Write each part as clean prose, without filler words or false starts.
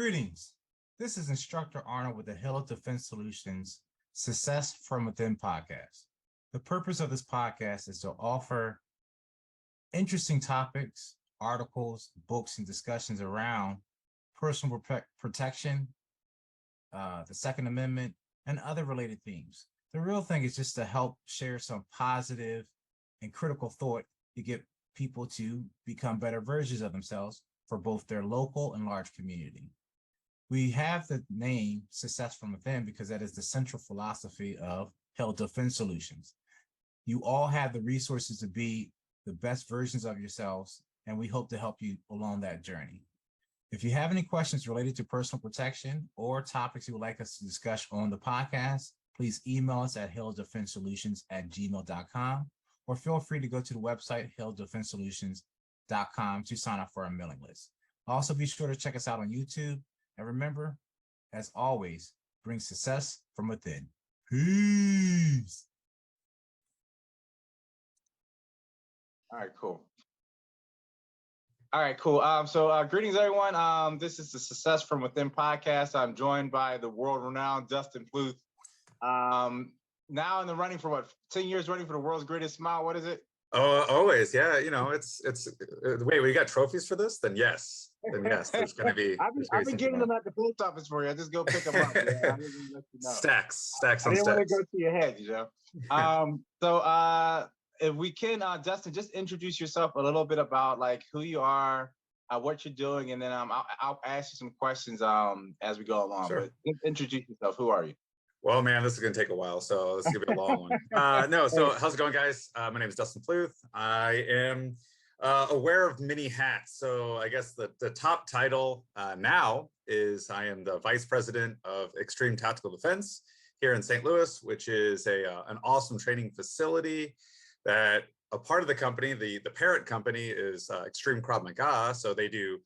Greetings. This is Instructor Arnold with the Halo Defense Solutions Success from Within podcast. The purpose of this podcast is to offer interesting topics, articles, books, and discussions around personal protection, the Second Amendment, and other related themes. The real thing is just to help share some positive and critical thought to get people to become better versions of themselves for both their local and large community. We have the name Success from Within because that is the central philosophy of Halo Defense Solutions. You all have the resources to be the best versions of yourselves, and we hope to help you along that journey. If you have any questions related to personal protection or topics you would like us to discuss on the podcast, please email us at halodefensesolutions@gmail.com, or feel free to go to the website halodefensesolutions.com to sign up for our mailing list. Also, be sure to check us out on YouTube. And remember, as always, bring success from within. Peace. All right, cool. So greetings, everyone. This is the Success from Within podcast. I'm joined by the world-renowned Dustin Pluth. Now in the running for 10 years running for the world's greatest smile. What is it? Oh, always. Yeah. You know, it's wait, we got trophies for this? Then yes, there's going to be. I've been getting them at the post office for you. I just go pick them up. Yeah, Stacks on stacks. I didn't want to go to your head, you know. If we can, Dustin, just introduce yourself a little bit about like who you are, what you're doing, and then I'll ask you some questions as we go along. Sure. But introduce yourself. Who are you? Well, man, this is going to take a while, so this is going to be a long one. So how's it going, guys? My name is Dustin Pluth. I am aware of many hats. So I guess the top title now is I am the Vice President of Xtreme Tactical Defense here in St. Louis, which is an awesome training facility that a part of the company, the parent company is Xtreme Krav Maga. So they do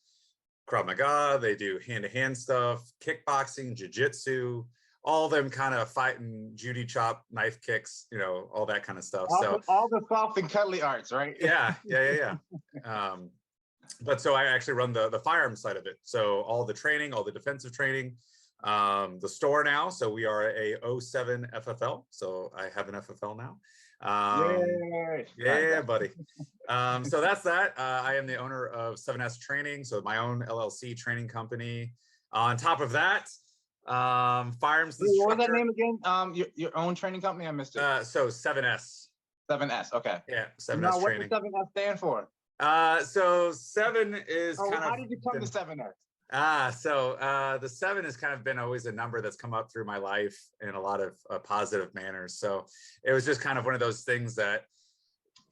Krav Maga, they do hand-to-hand stuff, kickboxing, jiu-jitsu, all them kind of fighting, Judy chop, knife kicks, you know, all that kind of stuff. All the soft and cuddly arts, right? Yeah. But so I actually run the firearms side of it. So all the training, all the defensive training, the store now. So we are a 07 FFL. So I have an FFL now. Yeah, buddy. So that's that. I am the owner of 7S Training. So my own LLC training company. On top of that, firearms. What was that name again? Your own training company? I missed it. So 7S. 7S. Okay. Yeah, 7S now, Training. What does 7S stand for? So 7 is kind of. How did you come to 7S? The 7 has kind of been always a number that's come up through my life in a lot of positive manners. So it was just kind of one of those things that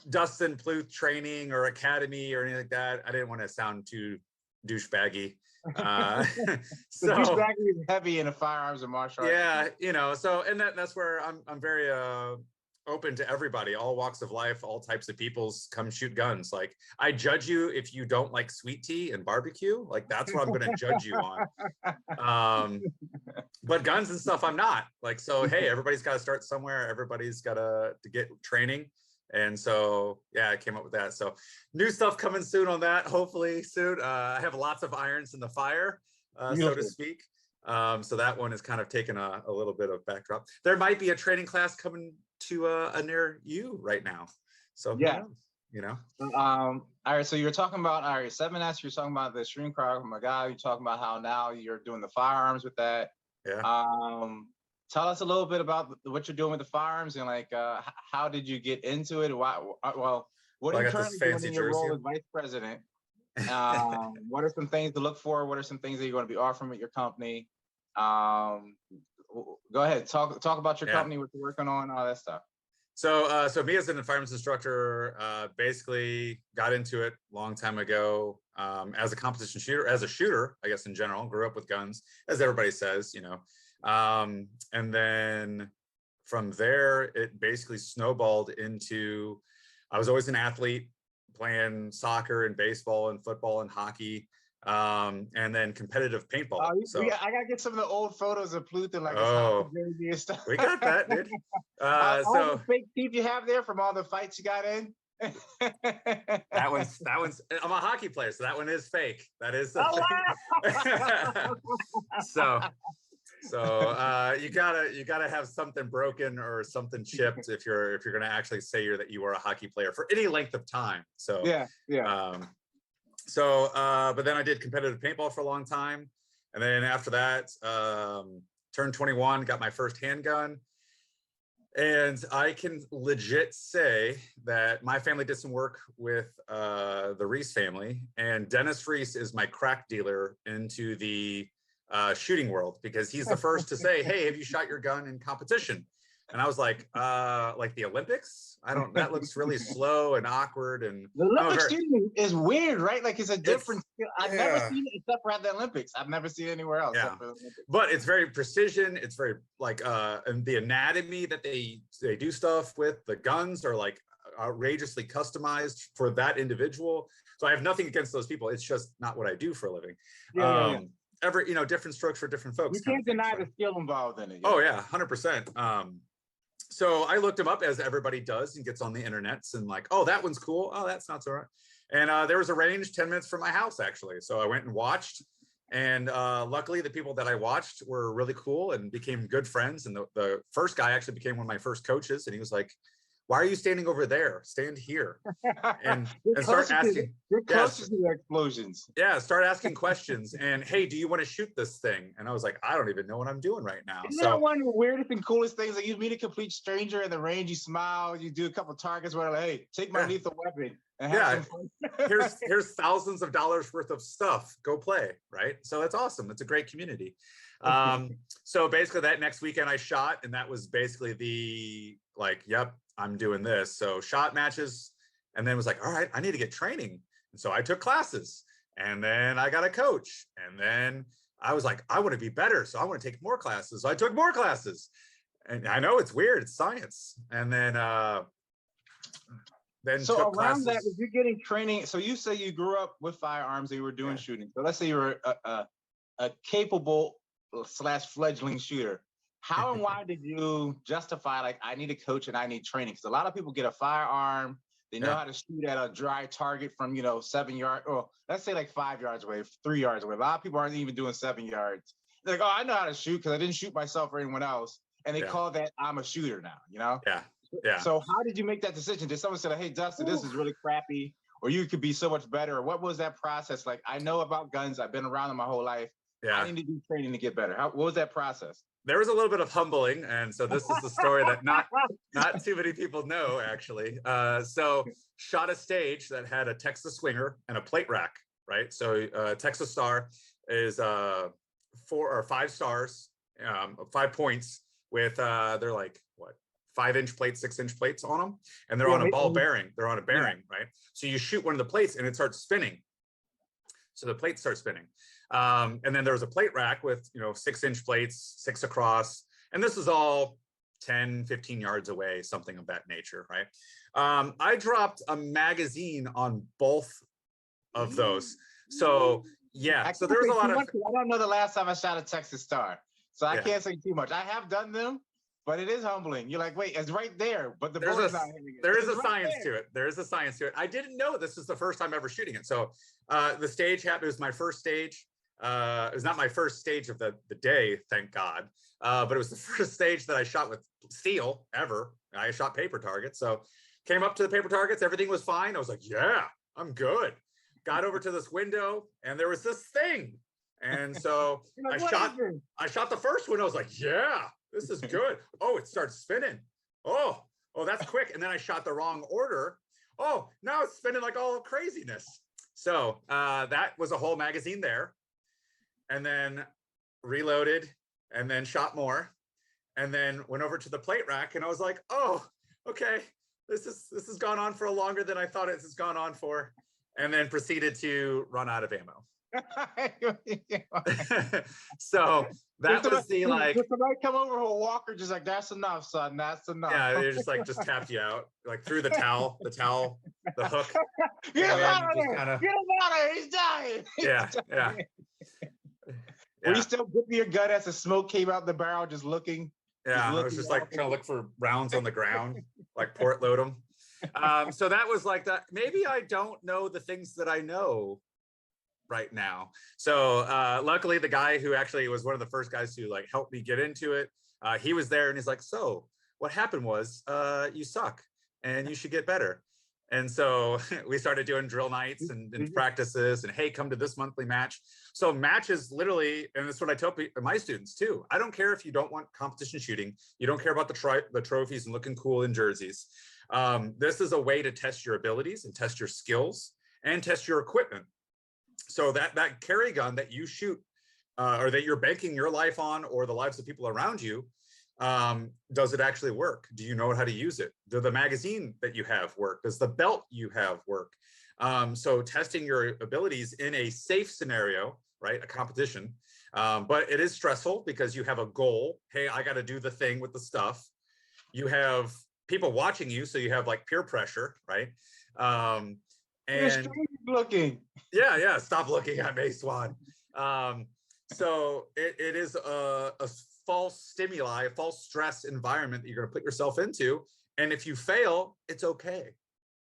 Dustin Pluth Training or Academy or anything like that. I didn't want to sound too douchebaggy. So douchebaggy is heavy in the firearms and martial arts. Yeah, you know. So and that's where I'm very open to everybody, all walks of life, all types of peoples. Come shoot guns. Like I judge you if you don't like sweet tea and barbecue. Like that's what I'm going to judge you on. But guns and stuff, I'm not. Like so. Hey, everybody's got to start somewhere. Everybody's got to get training. And so, yeah, I came up with that. So new stuff coming soon on that, hopefully soon. I have lots of irons in the fire, so to speak. So that one is kind of taking a little bit of backdrop. There might be a training class coming to near you right now. So yeah, you know. All right, so you're talking about 7S. You're talking about the Xtreme Krav Maga. You're talking about how now you're doing the firearms with that. Yeah. Tell us a little bit about what you're doing with the firearms and like how did you get into it? Why? Well, what are you currently doing in your role as vice president? What are some things to look for? What are some things that you're going to be offering at your company? Go ahead, talk about your company, what you're working on, all that stuff. So me as an firearms instructor, basically got into it a long time ago as a competition shooter, as a shooter, I guess in general. Grew up with guns, as everybody says, you know. And then from there, it basically snowballed into, I was always an athlete playing soccer and baseball and football and hockey, and then competitive paintball. So I gotta get some of the old photos of Pluth and like jersey and stuff. We got that, dude. All the fake teeth you have there from all the fights you got in. That one's, I'm a hockey player, so that one is fake. That is the so you gotta have something broken or something chipped if you're gonna actually say that you are a hockey player for any length of time. So but then I did competitive paintball for a long time, and then after that turned 21, got my first handgun. And I can legit say that my family did some work with the Reese family, and Dennis Reese is my crack dealer into the shooting world, because he's the first to say, hey, have you shot your gun in competition? And I was like the Olympics? That looks really slow and awkward. And the Olympics shooting is weird, right? Like it's a different skill. I've never seen it except for at the Olympics. I've never seen it anywhere else. Yeah. But it's very precision. It's very and the anatomy that they do stuff with, the guns are like outrageously customized for that individual. So I have nothing against those people. It's just not what I do for a living. Different strokes for different folks. You can't deny the skill involved in it. Oh yeah, 100%. So I looked him up, as everybody does, and gets on the internets and like, oh, that one's cool. Oh, that's not so right. And there was a range 10 minutes from my house, actually. So I went and watched. And luckily, the people that I watched were really cool and became good friends. And the first guy actually became one of my first coaches. And he was like, why are you standing over there? Stand here. And start asking. You're closer to the explosions. Yeah, start asking questions. And hey, do you want to shoot this thing? And I was like, I don't even know what I'm doing right now. Isn't that one of the weirdest and coolest things? Like you meet a complete stranger in the range, you smile, you do a couple targets where like, hey, take my lethal weapon. And have some fun. here's thousands of dollars worth of stuff. Go play, right? So that's awesome. It's a great community. So basically that next weekend I shot, and that was basically yep, I'm doing this. So shot matches, and then was like, all right, I need to get training. And so I took classes, and then I got a coach, and then I was like, I want to be better. So I want to take more classes. So I took more classes, and I know it's weird. It's science. And then so around classes. That, if you're getting training, so you say you grew up with firearms and you were doing shooting. So let's say you were a capable / fledgling shooter. How and why did you justify, like, I need a coach and I need training? Because a lot of people get a firearm, they know how to shoot at a dry target from, 7 yards, or let's say like 5 yards away, 3 yards away. A lot of people aren't even doing 7 yards. They're like, oh, I know how to shoot because I didn't shoot myself or anyone else. And they call that, I'm a shooter now, Yeah. So how did you make that decision? Did someone say, like, hey, Dustin, this is really crappy, or you could be so much better? Or what was that process like? I know about guns. I've been around them my whole life. Yeah. I need to do training to get better. What was that process? There was a little bit of humbling. And so this is the story that not too many people know, actually. So shot a stage that had a Texas Swinger and a plate rack, right? So Texas Star is 4 or 5 stars, 5 points with, they're like, what? 5-inch plates, 6-inch plates on them. And they're on a ball bearing. They're on a bearing, right? So you shoot one of the plates and it starts spinning. So the plates start spinning. And then there was a plate rack with, 6-inch plates, 6 across. And this is all 10, 15 yards away, something of that nature, right? I dropped a magazine on both of those. So yeah, so there was a lot of... I don't know the last time I shot a Texas Star, so I can't say too much. I have done them, but it is humbling. You're like, wait, it's right there, but the bullet's not hitting it. There is a science to it. There is a science to it. I didn't know this is the first time ever shooting it. So the stage happened. It was my first stage. It was not my first stage of the day, thank God. But it was the first stage that I shot with steel ever. I shot paper targets. So came up to the paper targets. Everything was fine. I was like, yeah, I'm good. Got over to this window and there was this thing. And so I shot the first one. I was like, yeah, this is good. Oh, it starts spinning. Oh, that's quick. And then I shot the wrong order. Oh, now it's spinning like all craziness. So that was a whole magazine there. And then reloaded and then shot more. And then went over to the plate rack and I was like, oh, okay, this has gone on for longer than I thought it has gone on for. And then proceeded to run out of ammo. So that was the like. Just somebody come over with a walker, just like, that's enough, son. That's enough. Yeah, they just tapped you out, like through the towel, the hook. Get him out of there! Get him out of there! He's dying! Yeah. Were you still gripping your gun as the smoke came out the barrel, just looking? Yeah, I was just like trying to look for rounds on the ground, like port load them. So that was like that. Maybe I don't know the things that I know right now. So luckily the guy who actually was one of the first guys to like help me get into it, he was there and he's like, so what happened was you suck and you should get better. And so we started doing drill nights and practices and, hey, come to this monthly match. So matches literally, and that's what I tell my students too. I don't care if you don't want competition shooting. You don't care about the trophies and looking cool in jerseys. This is a way to test your abilities and test your skills and test your equipment. So that carry gun that you shoot or that you're banking your life on or the lives of people around you, does it actually work? Do you know how to use it? Does the magazine that you have work? Does the belt you have work? So testing your abilities in a safe scenario, right? A competition, but it is stressful because you have a goal. Hey, I got to do the thing with the stuff. You have people watching you, so you have like peer pressure, right? And you're strange looking. Yeah. Stop looking at me, Swan. So it is a false stimuli, a false stress environment that you're going to put yourself into. And if you fail, it's okay,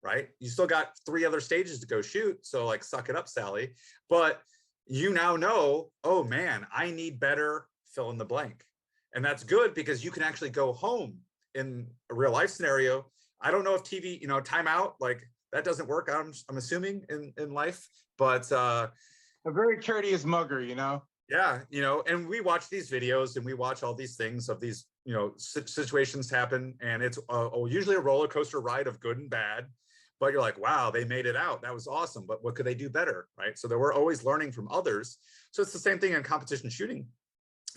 right? You still got 3 other stages to go shoot. So like, suck it up, Sally. But you now know, oh man, I need better fill in the blank. And that's good because you can actually go home in a real life scenario. I don't know if TV, timeout, like that doesn't work. I'm assuming in life, but a very courteous mugger, Yeah, and we watch these videos and we watch all these things of these, situations happen, and it's usually a roller coaster ride of good and bad, but you're like, wow, they made it out. That was awesome. But what could they do better, right? So that we're always learning from others. So it's the same thing in competition shooting,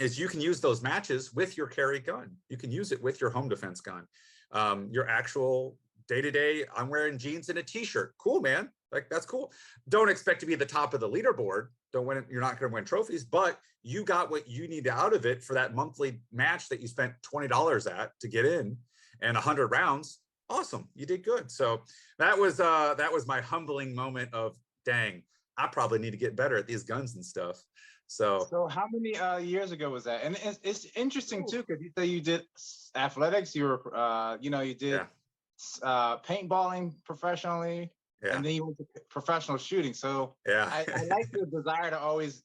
is you can use those matches with your carry gun. You can use it with your home defense gun. Your actual day-to-day, I'm wearing jeans and a t-shirt. Cool, man. Like, that's cool. Don't expect to be at the top of the leaderboard. Don't win it. You're not going to win trophies, but you got what you need out of it for that monthly match that you spent $20 at to get in and 100 rounds. Awesome. You did good. So that was my humbling moment of, dang, I probably need to get better at these guns and stuff. So how many years ago was that? And it's interesting too, because you say you did athletics, you were, you did paintballing professionally. Yeah. And then you went to professional shooting. So yeah, I like your desire to always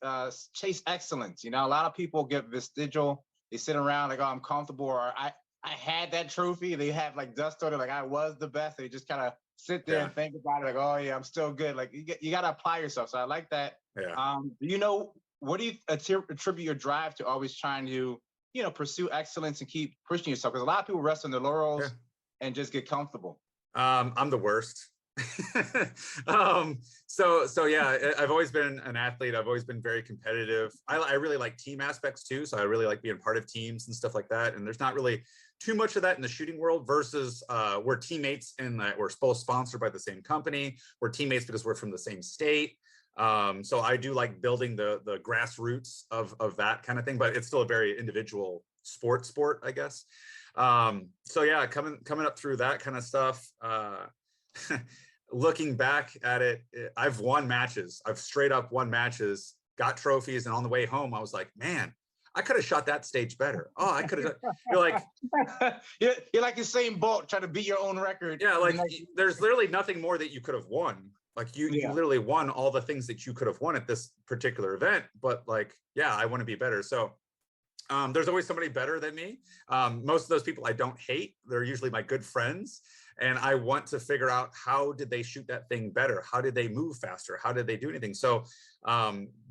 chase excellence. A lot of people get vestigial. They sit around like, oh, I'm comfortable, or I had that trophy. They have like dust on it, like I was the best. They just kind of sit there and think about it, like, oh yeah, I'm still good. Like you got to apply yourself. So I like that. Yeah. What do you attribute your drive to always trying to, pursue excellence and keep pushing yourself? Because a lot of people rest on their laurels and just get comfortable. I'm the worst. So yeah, I've always been an athlete. I've always been very competitive. I really like team aspects too. So I really like being part of teams and stuff like that. And there's not really too much of that in the shooting world versus we're teammates in that we're both sponsored by the same company. We're teammates because we're from the same state. So I do like building the grassroots of that kind of thing, but it's still a very individual sport, I guess. So yeah, coming up through that kind of stuff, looking back at it, I've won matches. I've straight up won matches, got trophies, and on the way home, I was like, man, I could have shot that stage better. Oh, I could have. You're like, you're like Usain Bolt trying to beat your own record. Yeah, like there's literally nothing more that you could have won. Like you literally won all the things that you could have won at this particular event. But like, yeah, I want to be better. So there's always somebody better than me. Most of those people I don't hate. They're usually my good friends. And I want to figure out, how did they shoot that thing better? How did they move faster? How did they do anything? So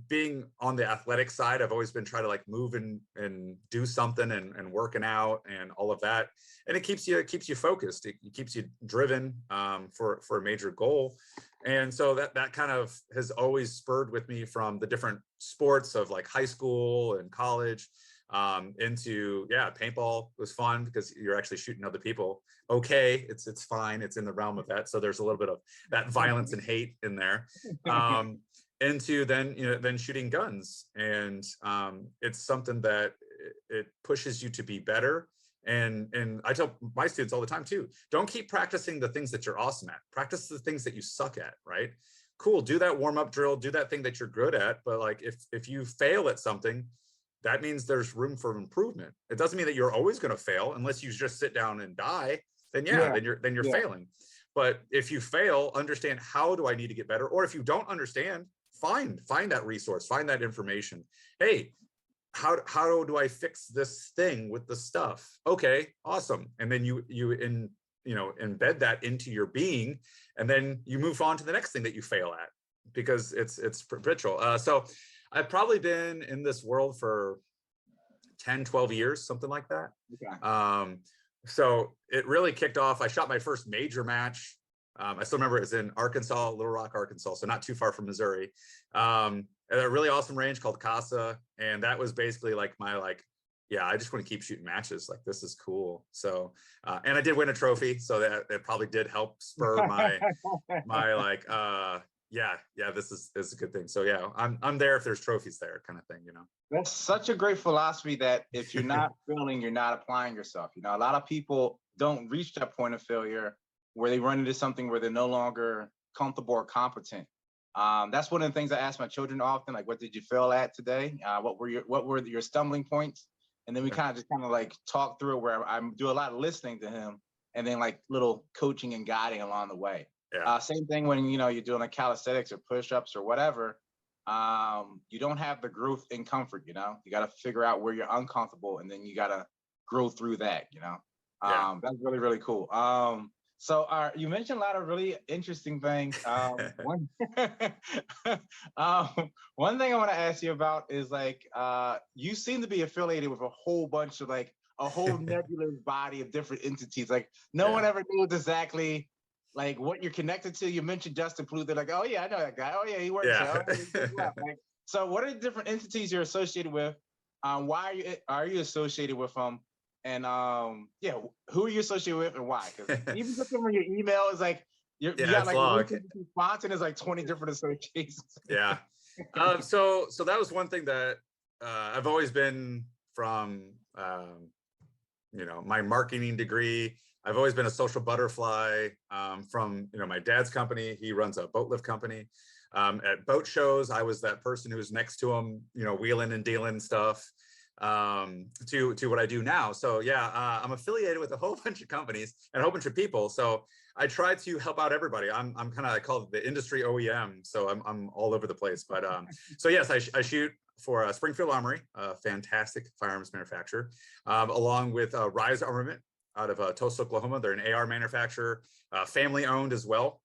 being on the athletic side, I've always been trying to like move and do something and working out and all of that. And it keeps you focused. It keeps you driven for a major goal. And so that kind of has always spurred with me from the different sports of like high school and college into paintball was fun because you're actually shooting other people. Okay, it's fine, it's in the realm of that, so there's a little bit of that violence and hate in there. Into then shooting guns, and it's something that it pushes you to be better. And I tell my students all the time too, don't keep practicing the things that you're awesome at, practice the things that you suck at, right? Cool, do that warm-up drill, do that thing that you're good at, but like if you fail at something, that means there's room for improvement. It doesn't mean that you're always going to fail unless you just sit down and die. Then then you're failing. But if you fail, understand how do I need to get better? Or if you don't understand, find that resource, find that information. Hey, how do I fix this thing with the stuff? Okay, awesome. And then you embed that into your being, and then you move on to the next thing that you fail at, because it's perpetual. So I've probably been in this world for 10, 12 years, something like that. Okay. So it really kicked off. I shot my first major match. I still remember it was in Arkansas, Little Rock, Arkansas, so not too far from Missouri. At a really awesome range called Casa, and that was basically like my yeah, I just want to keep shooting matches. Like, this is cool. So, and I did win a trophy, so that probably did help spur my yeah, this is a good thing. So yeah, I'm there if there's trophies there, kind of thing, you know. That's such a great philosophy, that if you're not failing, you're not applying yourself. You know, a lot of people don't reach that point of failure where they run into something where they're no longer comfortable or competent. That's one of the things I ask my children often, like, what did you fail at today? What were your stumbling points? And then we kind of like talk through it, where I do a lot of listening to him, and then like little coaching and guiding along the way. Yeah. Same thing when, you know, you're doing like calisthenics or push-ups or whatever. You don't have the growth in comfort, you know. You got to figure out where you're uncomfortable, and then you got to grow through that, you know. That's really, really cool. So you mentioned a lot of really interesting things. One thing I want to ask you about is like, you seem to be affiliated with a whole bunch of like a whole nebulous body of different entities. Like no one ever knows exactly like what you're connected to. You mentioned Justin Plouffe. They're like, oh yeah, I know that guy. Oh yeah, he works there. Like, so what are the different entities you're associated with? Why are you associated with them? And yeah, who are you associated with and why? Because even just from your email is like you got like one response and there's like 20 different associations. Yeah. So that was one thing that I've always been from. You know, my marketing degree. I've always been a social butterfly. From, you know, my dad's company. He runs a boat lift company. At boat shows, I was that person who was next to him, you know, wheeling and dealing stuff. To what I do now. So yeah, I'm affiliated with a whole bunch of companies and a whole bunch of people. So I try to help out everybody. I'm kind of, I call it the industry OEM. So I'm all over the place. But so yes, I shoot for Springfield Armory, a fantastic firearms manufacturer, along with Rise Armament out of Tulsa, Oklahoma. They're an AR manufacturer, family owned as well.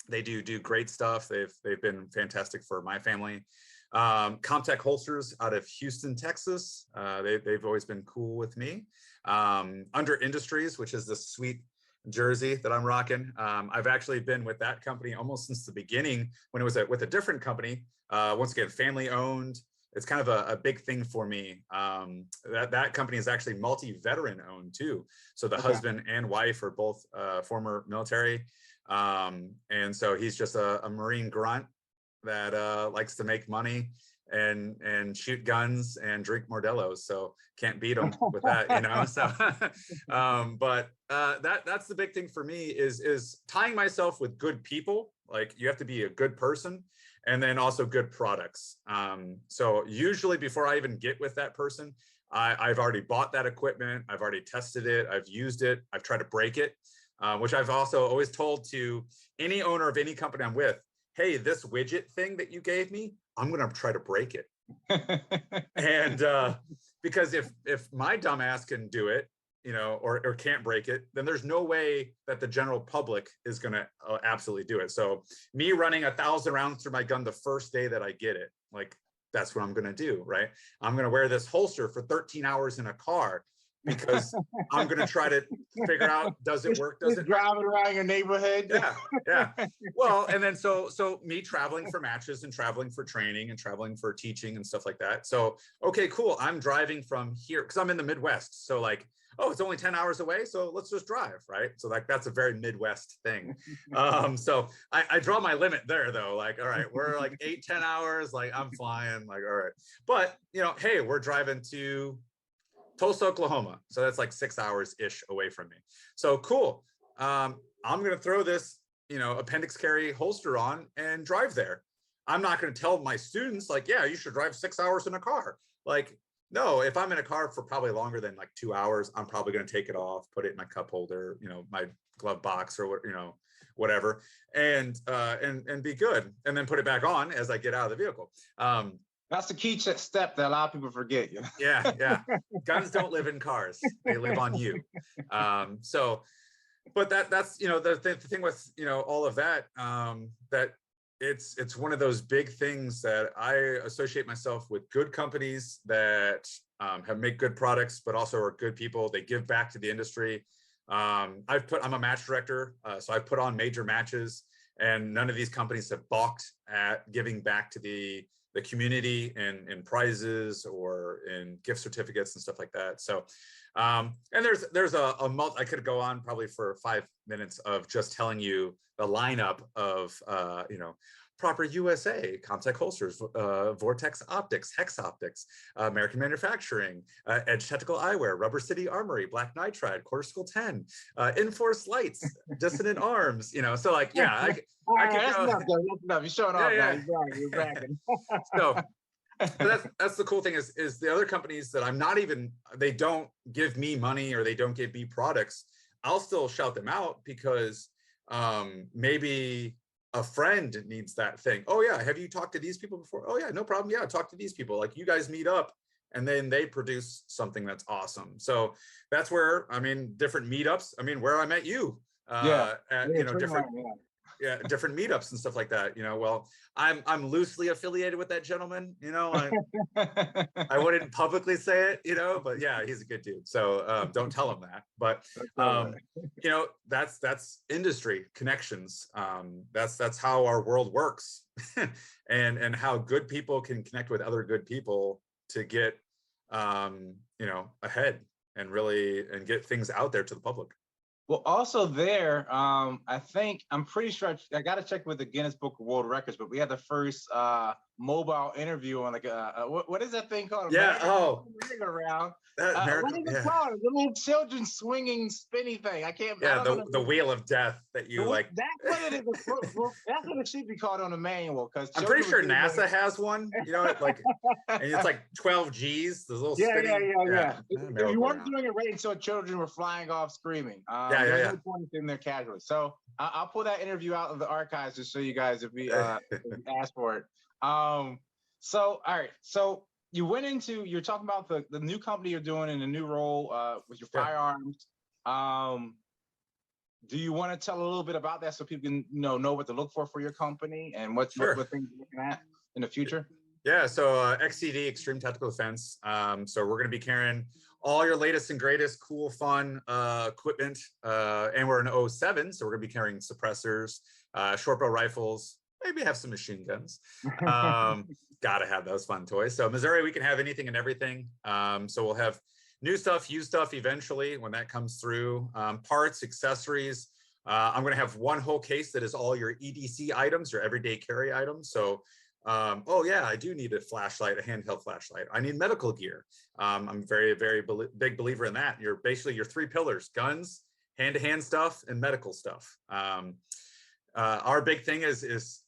They do great stuff. They've been fantastic for my family. Comtech Holsters out of Houston, Texas. They've always been cool with me. Under Industries, which is the sweet jersey that I'm rocking. I've actually been with that company almost since the beginning, when it was with a different company. Once again, family owned. It's kind of a big thing for me. That company is actually multi-veteran owned too. So the husband and wife are both former military. And so he's just a Marine grunt that likes to make money and shoot guns and drink Modelo's. So can't beat them with that, you know. So but that's the big thing for me is tying myself with good people. Like, you have to be a good person, and then also good products. So usually before I even get with that person, I've already bought that equipment, I've already tested it, I've used it, I've tried to break it, which I've also always told to any owner of any company I'm with, hey, this widget thing that you gave me, I'm going to try to break it. And because if my dumbass can do it, you know, or can't break it, then there's no way that the general public is going to absolutely do it. So me running 1,000 rounds through my gun the first day that I get it, like, that's what I'm going to do, right? I'm going to wear this holster for 13 hours in a car, because I'm going to try to figure out, does it work? Does it driving around your neighborhood? Yeah. Well, and then so me traveling for matches and traveling for training and traveling for teaching and stuff like that. So, okay, cool. I'm driving from here because I'm in the Midwest. So like, oh, it's only 10 hours away, so let's just drive, right? So like, that's a very Midwest thing. So I draw my limit there though. Like, all right, we're like 8-10 hours, like I'm flying, like, all right. But you know, hey, we're driving to Tulsa, Oklahoma. So that's like 6 hours-ish away from me. So cool. I'm going to throw this, you know, appendix carry holster on and drive there. I'm not going to tell my students like, yeah, you should drive 6 hours in a car. Like, no, if I'm in a car for probably longer than like 2 hours, I'm probably going to take it off, put it in my cup holder, you know, my glove box or whatever, and be good, and then put it back on as I get out of the vehicle. That's the key step that a lot of people forget. Yeah. Guns don't live in cars; they live on you. But that's the thing with all of that, that it's one of those big things that I associate myself with good companies that have made good products, but also are good people. They give back to the industry. I'm a match director, so I've put on major matches, and none of these companies have balked at giving back to the community in prizes or in gift certificates and stuff like that. So, and there's a I could go on probably for 5 minutes of just telling you the lineup of Proper USA, Comtech holsters, Vortex Optics, Hex Optics, American Manufacturing, Edge Tactical Eyewear, Rubber City Armory, Black Nitride, Quarter School 10, Enforce Lights, Dissonant Arms. So like, yeah, I could go. That's enough. You're showing off now. You're bragging. So that's the cool thing is the other companies that they don't give me money or they don't give me products. I'll still shout them out because maybe a friend needs that thing. Oh yeah, have you talked to these people before? Oh yeah, no problem. Yeah, talk to these people. Like you guys meet up and then they produce something that's awesome. So that's where, different meetups. Where I met you different meetups and stuff like that. Well, I'm loosely affiliated with that gentleman. I wouldn't publicly say it, but yeah, he's a good dude. So don't tell him that. But that's industry connections. That's how our world works, and how good people can connect with other good people to get ahead and get things out there to the public. Well, also there, I'm pretty sure I got to check with the Guinness Book of World Records, but we had the first mobile interview on like what is that thing called? Yeah. Around. What is it called? The little children swinging spinny thing. I can't. Yeah, the wheel of death that you like. That's what it is. That's what it should be called on the manual. Because I'm pretty sure NASA has one. Like, and it's like 12 G's. The little spinning. Yeah. You weren't doing it right until children were flying off screaming. Yeah. No point in there casually. So I'll pull that interview out of the archives to show you guys if we ask for it. So all right. So you're talking about the new company you're doing in the new role with your firearms. Do you want to tell a little bit about that so people can know what to look for your company and what things you're looking at in the future? Yeah, so XTD, Xtreme Tactical Defense. So we're going to be carrying all your latest and greatest cool, fun equipment. And we're in 07, so we're going to be carrying suppressors, short barrel rifles, maybe have some machine guns. Gotta have those fun toys. So Missouri, we can have anything and everything. So we'll have new stuff, used stuff eventually when that comes through. Parts, accessories. I'm going to have one whole case that is all your EDC items, your everyday carry items. So, I do need a flashlight, a handheld flashlight. I need medical gear. I'm very, very big believer in that. You're basically your three pillars: guns, hand-to-hand stuff, and medical stuff. Our big thing is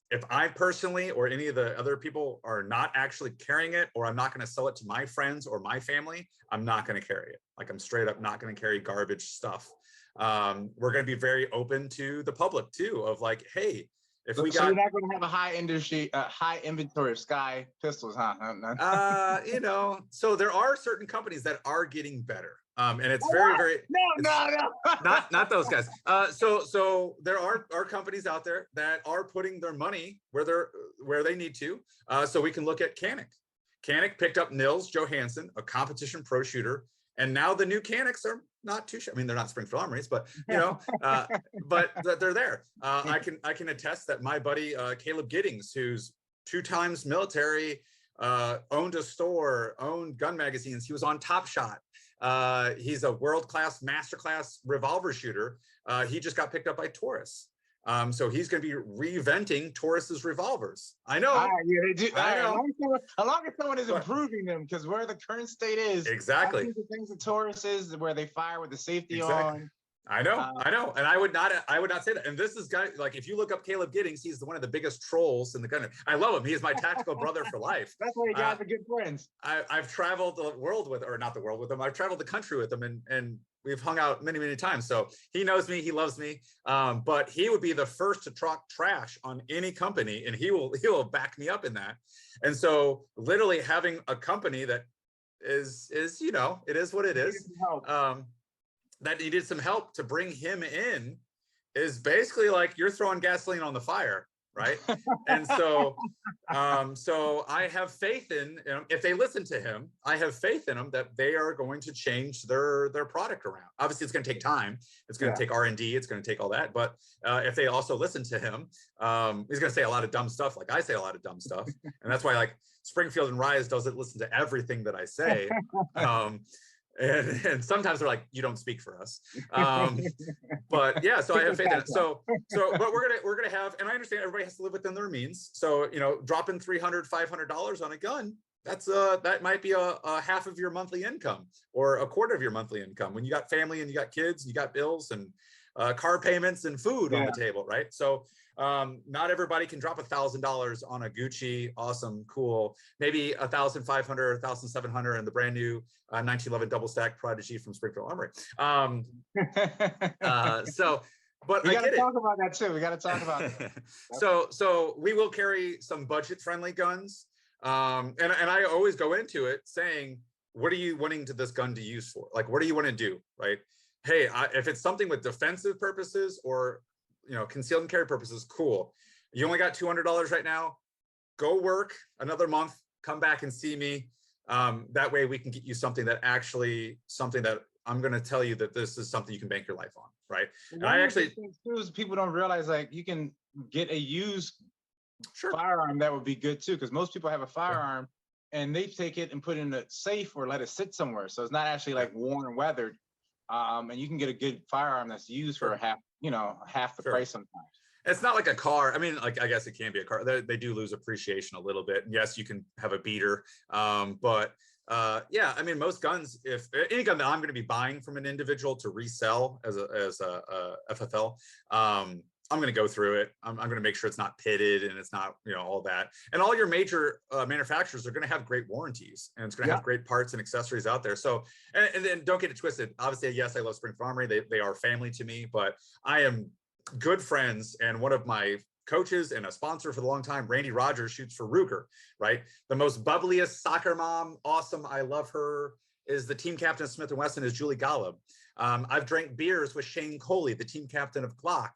if I personally or any of the other people are not actually carrying it, or I'm not going to sell it to my friends or my family, I'm not going to carry it. Like, I'm straight up not going to carry garbage stuff. We're going to be very open to the public too, of like, hey, if we got, you're not going to have a high inventory of Sky pistols, huh? So there are certain companies that are getting better. And it's very no, not those guys. So there are companies out there that are putting their money where they need to. So we can look at Canik. Canik picked up Nils Johansson, a competition pro shooter, and now the new Caniks are not too. They're not Springfield Armories, but but they're there. I can attest that my buddy Caleb Giddings, who's 2 times military, owned a store, owned gun magazines. He was on Top Shot. He's a world-class masterclass revolver shooter. He just got picked up by Taurus. So he's going to be reinventing Taurus's revolvers. I know. They do. I know. As long as someone is improving them, because where the current state is, exactly. I think the things that Taurus is where they fire with the safety on. I know, and I would not say that. And this is guy, like, if you look up Caleb Giddings, he's one of the biggest trolls in the gun. I love him. He is my tactical brother for life. That's why you guys are good friends. I've traveled the world with, or not the world with him. I've traveled the country with him, and we've hung out many, many times. So he knows me, he loves me. But he would be the first to talk trash on any company, and he will back me up in that. And so literally having a company that is you know, it is what it is. That needed some help to bring him in is basically like you're throwing gasoline on the fire, right? And so so I have faith in if they listen to him, I have faith in them that they are going to change their product around. Obviously it's going to take time, it's going to take R&D, it's going to take all that, but if they also listen to him, he's going to say a lot of dumb stuff, like I say a lot of dumb stuff, and that's why like Springfield and Rise doesn't listen to everything that I say. And sometimes they're like, you don't speak for us. But yeah, so I have faith in it. So but we're gonna have, and I understand everybody has to live within their means. So, you know, dropping $300, $500 on a gun, that's that might be a half of your monthly income or a quarter of your monthly income when you got family and you got kids and you got bills and car payments and food on the table, right? So not everybody can drop $1,000 on a Gucci, awesome, cool, maybe 1,500, 1,700 in the brand new 1911 double stack Prodigy from Springfield Armory. So, but we gotta talk about that too. We gotta talk about that. So we will carry some budget friendly guns. And I always go into it saying, what are you wanting this gun to use for? Like, what do you want to do, right? Hey, if it's something with defensive purposes or, you know, concealed and carry purposes, cool. You only got $200 right now. Go work another month, come back and see me. That way we can get you something that I'm going to tell you that this is something you can bank your life on, right? And I actually, people don't realize like you can get a used firearm that would be good too, because most people have a firearm and they take it and put it in a safe or let it sit somewhere, so it's not actually like worn and weathered. And you can get a good firearm that's used for half the price sometimes. It's not like a car. I mean, like, I guess it can be a car. They do lose appreciation a little bit. And yes, you can have a beater. But yeah, I mean, most guns, if any gun that I'm going to be buying from an individual to resell as a FFL, I'm going to go through it. I'm going to make sure it's not pitted and it's not, you know, all that. And all your major manufacturers are going to have great warranties, and it's going to have great parts and accessories out there. So, and then don't get it twisted. Obviously, yes, I love Springfield Armory. They are family to me, but I am good friends, and one of my coaches and a sponsor for the long time, Randy Rogers, shoots for Ruger, right? The most bubbliest soccer mom, awesome, I love her, is the team captain of Smith & Wesson, is Julie Golub. I've drank beers with Shane Coley, the team captain of Glock.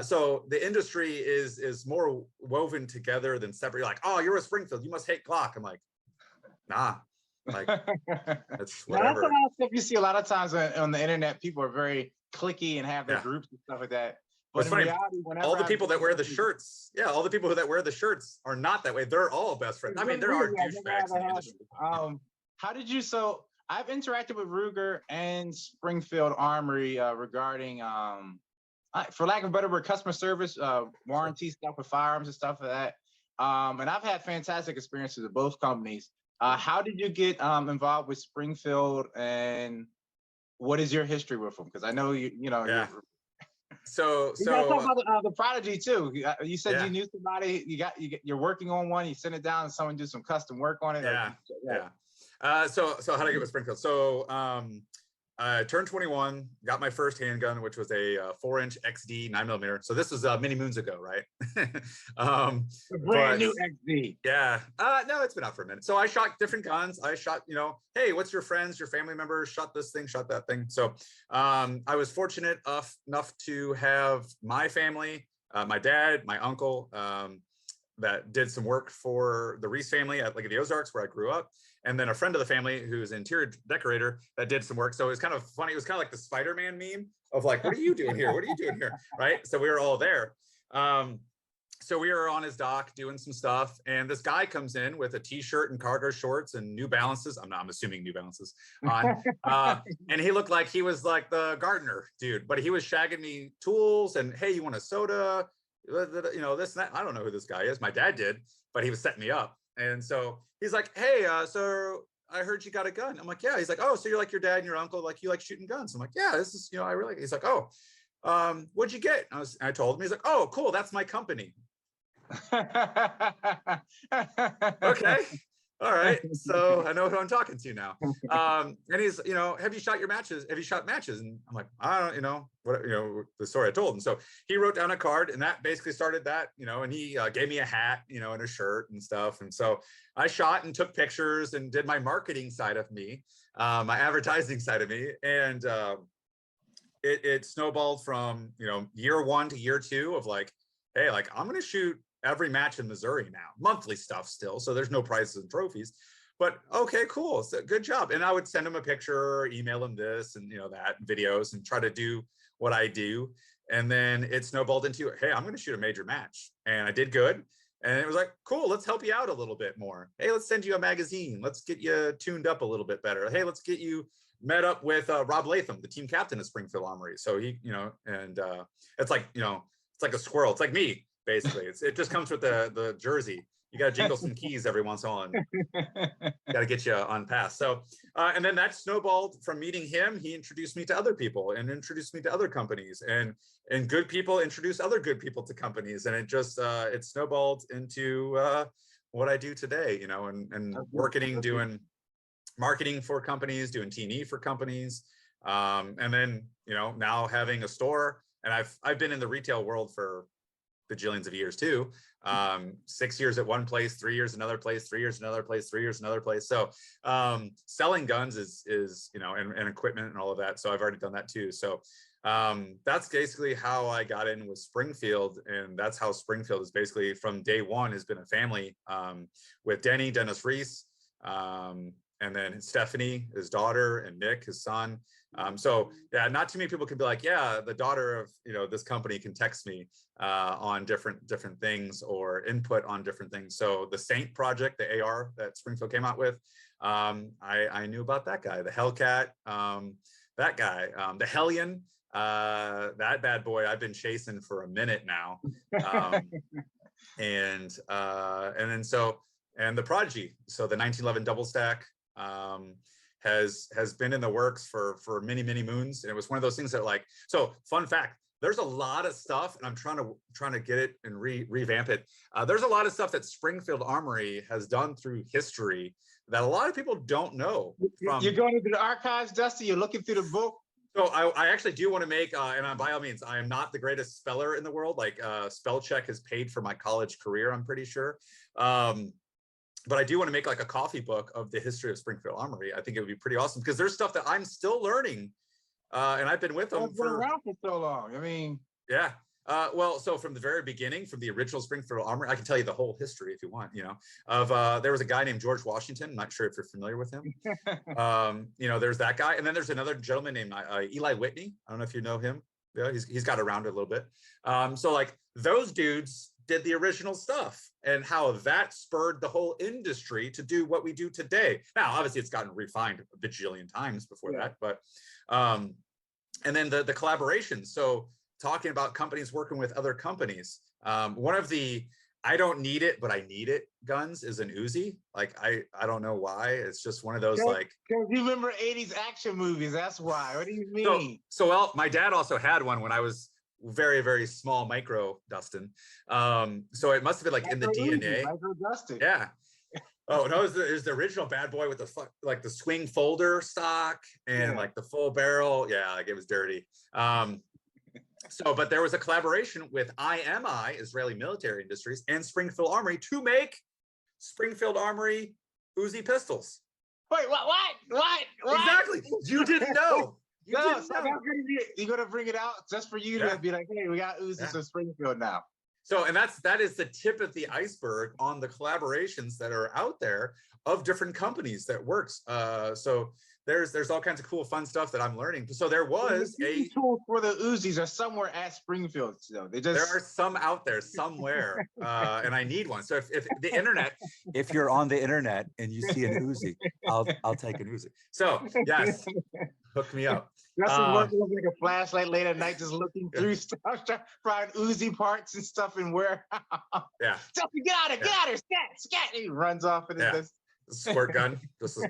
So the industry is more woven together than separate. You're like, oh, you're a Springfield, you must hate Glock. I'm like, nah, like, it's whatever. That's a lot of stuff you see a lot of times on the internet. People are very cliquey and have their groups and stuff like that. But in reality, all the people that wear the shirts, all the people that wear the shirts are not that way. They're all best friends. I mean, there are douchebags in the industry. How did you, so I've interacted with Ruger and Springfield Armory regarding, for lack of a better word, customer service, warranty stuff with firearms and stuff like that. And I've had fantastic experiences with both companies. How did you get involved with Springfield, and what is your history with them? Because I know you know. Yeah. So you gotta talk about the Prodigy too. You said you knew somebody. You're working on one. You sent it down, and someone did some custom work on it. So how did I get with Springfield? So I turned 21, got my first handgun, which was a 4-inch XD 9mm. So this was many moons ago, right? Brand new XD. Yeah. No, it's been out for a minute. So I shot different guns. I shot, you know, hey, what's your friends, your family members? Shot this thing, shot that thing. So I was fortunate enough to have my family, my dad, my uncle, that did some work for the Reese family at the Ozarks where I grew up. And then a friend of the family who's an interior decorator that did some work. So it was kind of funny. It was kind of like the Spider-Man meme of like, what are you doing here? What are you doing here? Right. So we were all there. So we were on his dock doing some stuff. And this guy comes in with a t-shirt and cargo shorts and New Balances. I'm assuming New Balances on. And he looked like he was like the gardener dude, but he was shagging me tools and, hey, you want a soda? You know, this and that. I don't know who this guy is. My dad did, but he was setting me up. And so he's like, hey, so I heard you got a gun. I'm like, yeah. He's like, oh, so you're like your dad and your uncle, like you like shooting guns. I'm like, yeah, this is, you know, I really, he's like, oh, what'd you get? I told him. He's like, oh, cool, that's my company. Okay. All right, so I know who I'm talking to now. And he's, have you shot matches? And I'm like, I don't, what, the story I told him. So he wrote down a card, and that basically started that, and he gave me a hat, and a shirt and stuff. And so I shot and took pictures and did my marketing side of me, my advertising side of me, and it snowballed from year 1 to year 2 of like, hey, like I'm gonna shoot every match in Missouri now, monthly stuff still. So there's no prizes and trophies, but okay, cool. So good job. And I would send him a picture, email him this and that videos and try to do what I do. And then it snowballed into, hey, I'm going to shoot a major match. And I did good. And it was like, cool, let's help you out a little bit more. Hey, let's send you a magazine. Let's get you tuned up a little bit better. Hey, let's get you met up with Rob Latham, the team captain of Springfield Armory. So he, and it's like, it's like a squirrel. It's like me. Basically, it just comes with the jersey. You got to jingle some keys every once in a while. Got to get you on pass. So, and then that snowballed from meeting him. He introduced me to other people and introduced me to other companies, and good people introduce other good people to companies, and it just it snowballed into what I do today. And marketing, doing marketing for companies, doing T&E for companies, and then now having a store. And I've been in the retail world for bajillions of years too. 6 years at one place, 3 years another place, 3 years another place, 3 years another place. So selling guns is and equipment and all of that. So I've already done that too. So that's basically how I got in with Springfield, and that's how Springfield is basically from day one has been a family with Dennis Reese, and then Stephanie, his daughter, and Nick, his son. So yeah, not too many people can be like, yeah, the daughter of this company can text me on different things or input on different things. So the Saint project, the AR that Springfield came out with, I knew about that guy, the Hellcat, that guy, the Hellion, that bad boy I've been chasing for a minute now, and then and the Prodigy, so the 1911 double stack. Has been in the works for many moons, and it was one of those things that so fun fact, there's a lot of stuff, and I'm trying to get it and revamp it. There's a lot of stuff that Springfield Armory has done through history that a lot of people don't know. You're going into the archives, Dusty? You're looking through the book? So I actually do want to make, and by all means, I am not the greatest speller in the world. Spell check has paid for my college career, I'm pretty sure. But I do want to make a coffee book of the history of Springfield Armory. I think it would be pretty awesome because there's stuff that I'm still learning, and I've been with them for around for so long. I mean, yeah. Well, so from the very beginning, from the original Springfield Armory, I can tell you the whole history if you want. There was a guy named George Washington. I'm not sure if you're familiar with him. There's that guy, and then there's another gentleman named Eli Whitney. I don't know if you know him. Yeah, he's got around a little bit. So those dudes did the original stuff, and how that spurred the whole industry to do what we do today. Now, obviously, it's gotten refined a bajillion times before that, but and then the collaboration. So talking about companies working with other companies. One of the I don't need it, but I need it guns is an Uzi. I don't know why. It's just one of those because you remember 80s action movies. That's why. What do you mean? So my dad also had one when I was very small, micro Dustin. So it must have been in the DNA. Micro Dustin. Yeah. Oh no, it was the original bad boy with the swing folder stock and the full barrel. Yeah, it was dirty. But there was a collaboration with IMI, Israeli Military Industries, and Springfield Armory to make Springfield Armory Uzi pistols. Wait, what? Exactly. You didn't know. You're going to bring it out just for you to be like, hey, we got Uzis in Springfield now. So, and that is the tip of the iceberg on the collaborations that are out there of different companies that works. So there's all kinds of cool, fun stuff that I'm learning. So there was a tool for the Uzis are somewhere at Springfield. So there are some out there somewhere, and I need one. So if the internet, if you're on the internet and you see an Uzi, I'll take an Uzi. So yes, hook me up. That's working with a flashlight late at night, just looking through stuff, trying to find Uzi parts and stuff and where. Yeah. Justin, get out of here, scat. He runs off and this squirt gun. This is.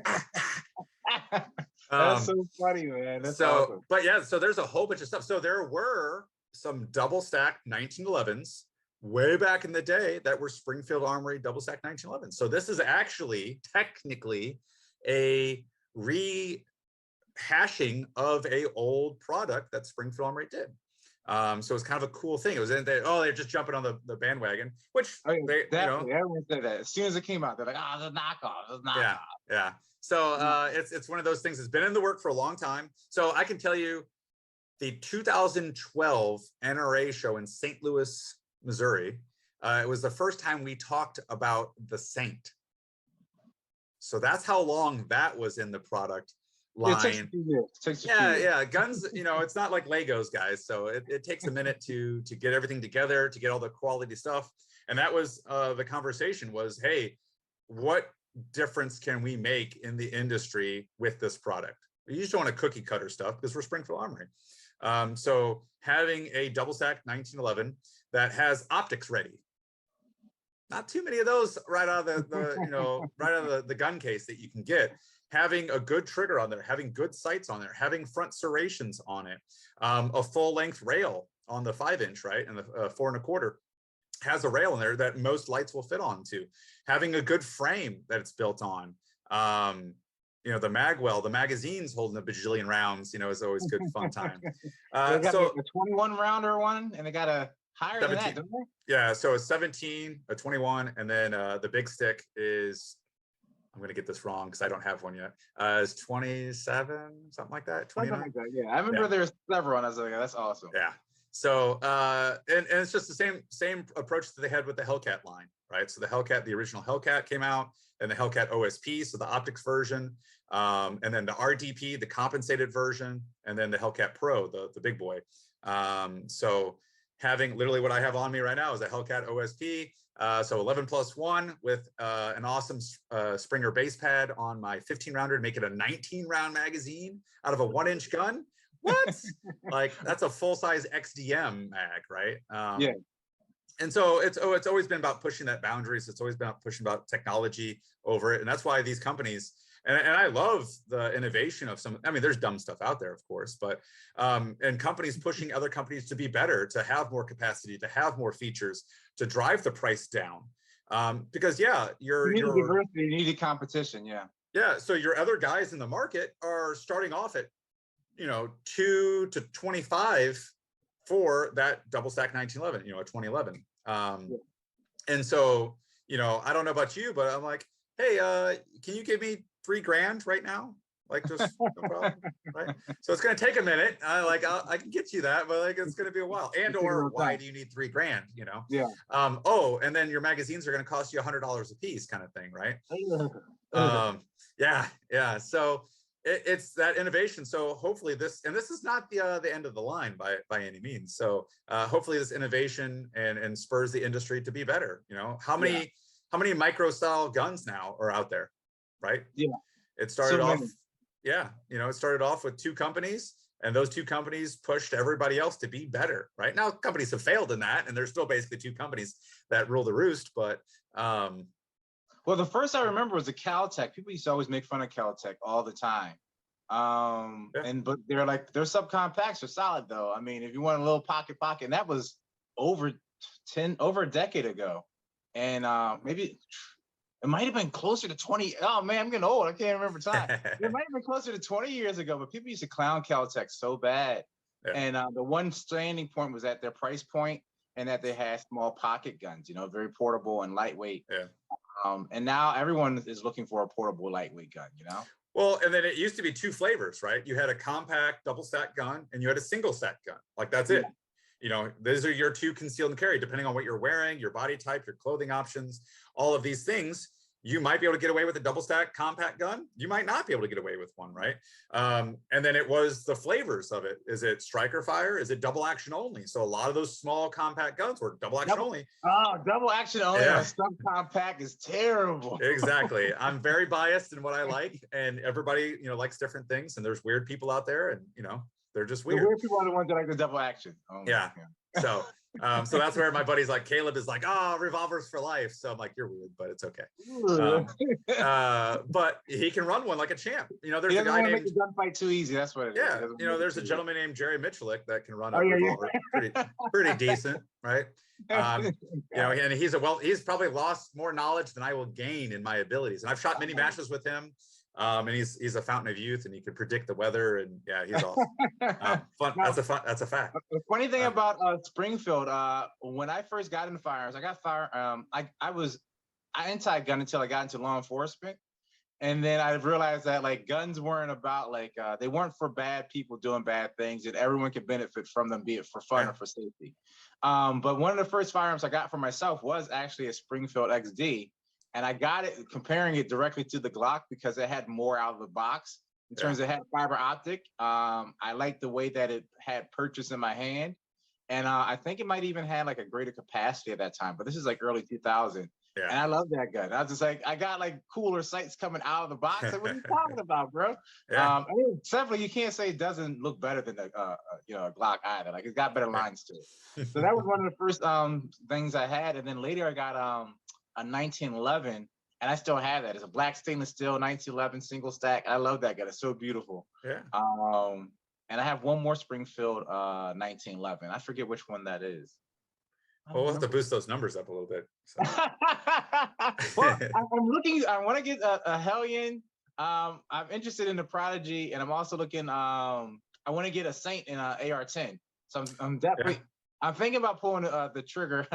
That's so funny, man. That's awesome. But yeah, so there's a whole bunch of stuff. So there were some double stack 1911s way back in the day that were Springfield Armory double stack 1911. So this is actually technically a rehashing of a old product that Springfield Armory did. So it's kind of a cool thing. It was in there. Oh, they're just jumping on the bandwagon, which they, everyone said that as soon as it came out. They're like, "Ah, oh, the knockoff, the knockoff." Yeah. So it's one of those things that's been in the work for a long time. So I can tell you, the 2012 NRA show in St. Louis, Missouri, it was the first time we talked about the Saint. So that's how long that was in the product line. It takes a few years. Yeah. Guns, it's not like Legos, guys. So it takes a minute to get everything together, to get all the quality stuff. And that was the conversation was, hey, what difference can we make in the industry with this product? You just don't want a cookie cutter stuff because we're Springfield Armory. So having a double stack 1911 that has optics ready, not too many of those right out of the gun case that you can get. Having a good trigger on there, having good sights on there, having front serrations on it, a full length rail on the 5-inch, right, and the 4 1/4 has a rail in there that most lights will fit onto. Having a good frame that it's built on. The magwell, the magazine's holding a bajillion rounds, is always good fun time. They got a 21 rounder one, and they got a higher 17, than that, don't they? Yeah, so a 17, a 21, and then the big stick is, I'm going to get this wrong because I don't have one yet. It's 27, something like that. 29. Like that, yeah, I remember there's several, and I was like, that's awesome. Yeah. So and it's just the same approach that they had with the Hellcat line, right? So the Hellcat, the original Hellcat came out, and the Hellcat OSP, so the optics version, and then the RDP, the compensated version, and then the Hellcat Pro, the big boy. So having literally what I have on me right now is a Hellcat OSP. So 11+1 with an awesome Springer base pad on my 15 rounder to make it a 19 round magazine out of a 1-inch gun. What? Like that's a full size XDM mag, right? Yeah. And so it's always been about pushing that boundaries. It's always been about pushing about technology over it. And that's why these companies, and I love the innovation of some, I mean, there's dumb stuff out there, of course, but, and companies pushing other companies to be better, to have more capacity, to have more features, to drive the price down. Because yeah, you need diversity, you need competition. Yeah. Yeah. So your other guys in the market are starting off at, 2 to 25 for that double stack 1911, a 2011. And so, I don't know about you, but I'm like, hey, can you give me $3,000 right now? Like just no problem, right? So it's going to take a minute. I can get you that, but like, it's going to be a while. And or why do you need $3,000? Yeah. And then your magazines are going to cost you $100 a piece, kind of thing, right? Yeah. So it's that innovation. So hopefully this is not the end of the line by any means. So hopefully this innovation and spurs the industry to be better. How many micro style guns now are out there, right? Yeah. It started off. Yeah, it started off with 2 companies, and those 2 companies pushed everybody else to be better. Right now, companies have failed in that, and there's still basically 2 companies that rule the roost. But well, the first I remember was the Caltech. People used to always make fun of Caltech all the time. But their subcompacts are solid though. I mean, if you want a little pocket, and that was over a decade ago, and maybe. It might have been closer to 20. Oh man, I'm getting old. I can't remember time. It might have been closer to 20 years ago, but people used to clown Caltech so bad. Yeah. And the one standing point was at their price point and that they had small pocket guns, very portable and lightweight. Yeah. And now everyone is looking for a portable, lightweight gun, Well, and then it used to be 2 flavors, right? You had a compact double stack gun and you had a single stack gun. Like that's it. Those are your 2 concealed and carry, depending on what you're wearing, your body type, your clothing options, all of these things. You might be able to get away with a double stack compact gun. You might not be able to get away with one, right? And then it was the flavors of it. Is it striker fire? Is it double action only? So a lot of those small compact guns were double action only. Oh, double action only on a subcompact is terrible. Exactly. I'm very biased in what I like, and everybody, likes different things. And there's weird people out there, and they're just weird. The weird people are the ones that like the double action. Oh, yeah. So that's where my buddy's like, Caleb is like, revolvers for life. So I'm like, you're weird, but it's okay. But he can run one like a champ. There's a guy named. Make the gunfight too easy. That's what it is. There's a gentleman named Jerry Mitchellek that can run a revolver pretty decent, right? You know, and he's probably lost more knowledge than I will gain in my abilities. And I've shot many matches with him. And he's a fountain of youth, and he can predict the weather, and yeah, he's awesome. Fun. Now, That's a fact. The funny thing about Springfield, when I first got into firearms, I anti-gun until I got into law enforcement. And then I realized that like guns weren't about like they weren't for bad people doing bad things, and everyone could benefit from them, be it for fun or for safety. But one of the first firearms I got for myself was actually a Springfield XD, and I got it comparing it directly to the Glock because it had more out of the box in terms of it had fiber optic. I liked the way that it had purchase in my hand, and I think it might even had like a greater capacity at that time. But this is like early 2000. Yeah. And I love that gun. I was just like, I got like cooler sights coming out of the box. Like, what are you talking about, bro? I mean, separately, you can't say it doesn't look better than a Glock either. Like, it's got better lines to it. So that was one of the first things I had. And then later I got a 1911, and I still have that. It's a black stainless steel 1911 single stack. I love that gun. It's so beautiful. Yeah. And I have one more Springfield 1911. I forget which one that is. Well, we'll have to boost those numbers up a little bit. So. Well, I'm looking. I want to get a Hellion. I'm interested in the Prodigy, and I'm also looking. I want to get a Saint in an AR-10. So I'm definitely. Yeah. I'm thinking about pulling the trigger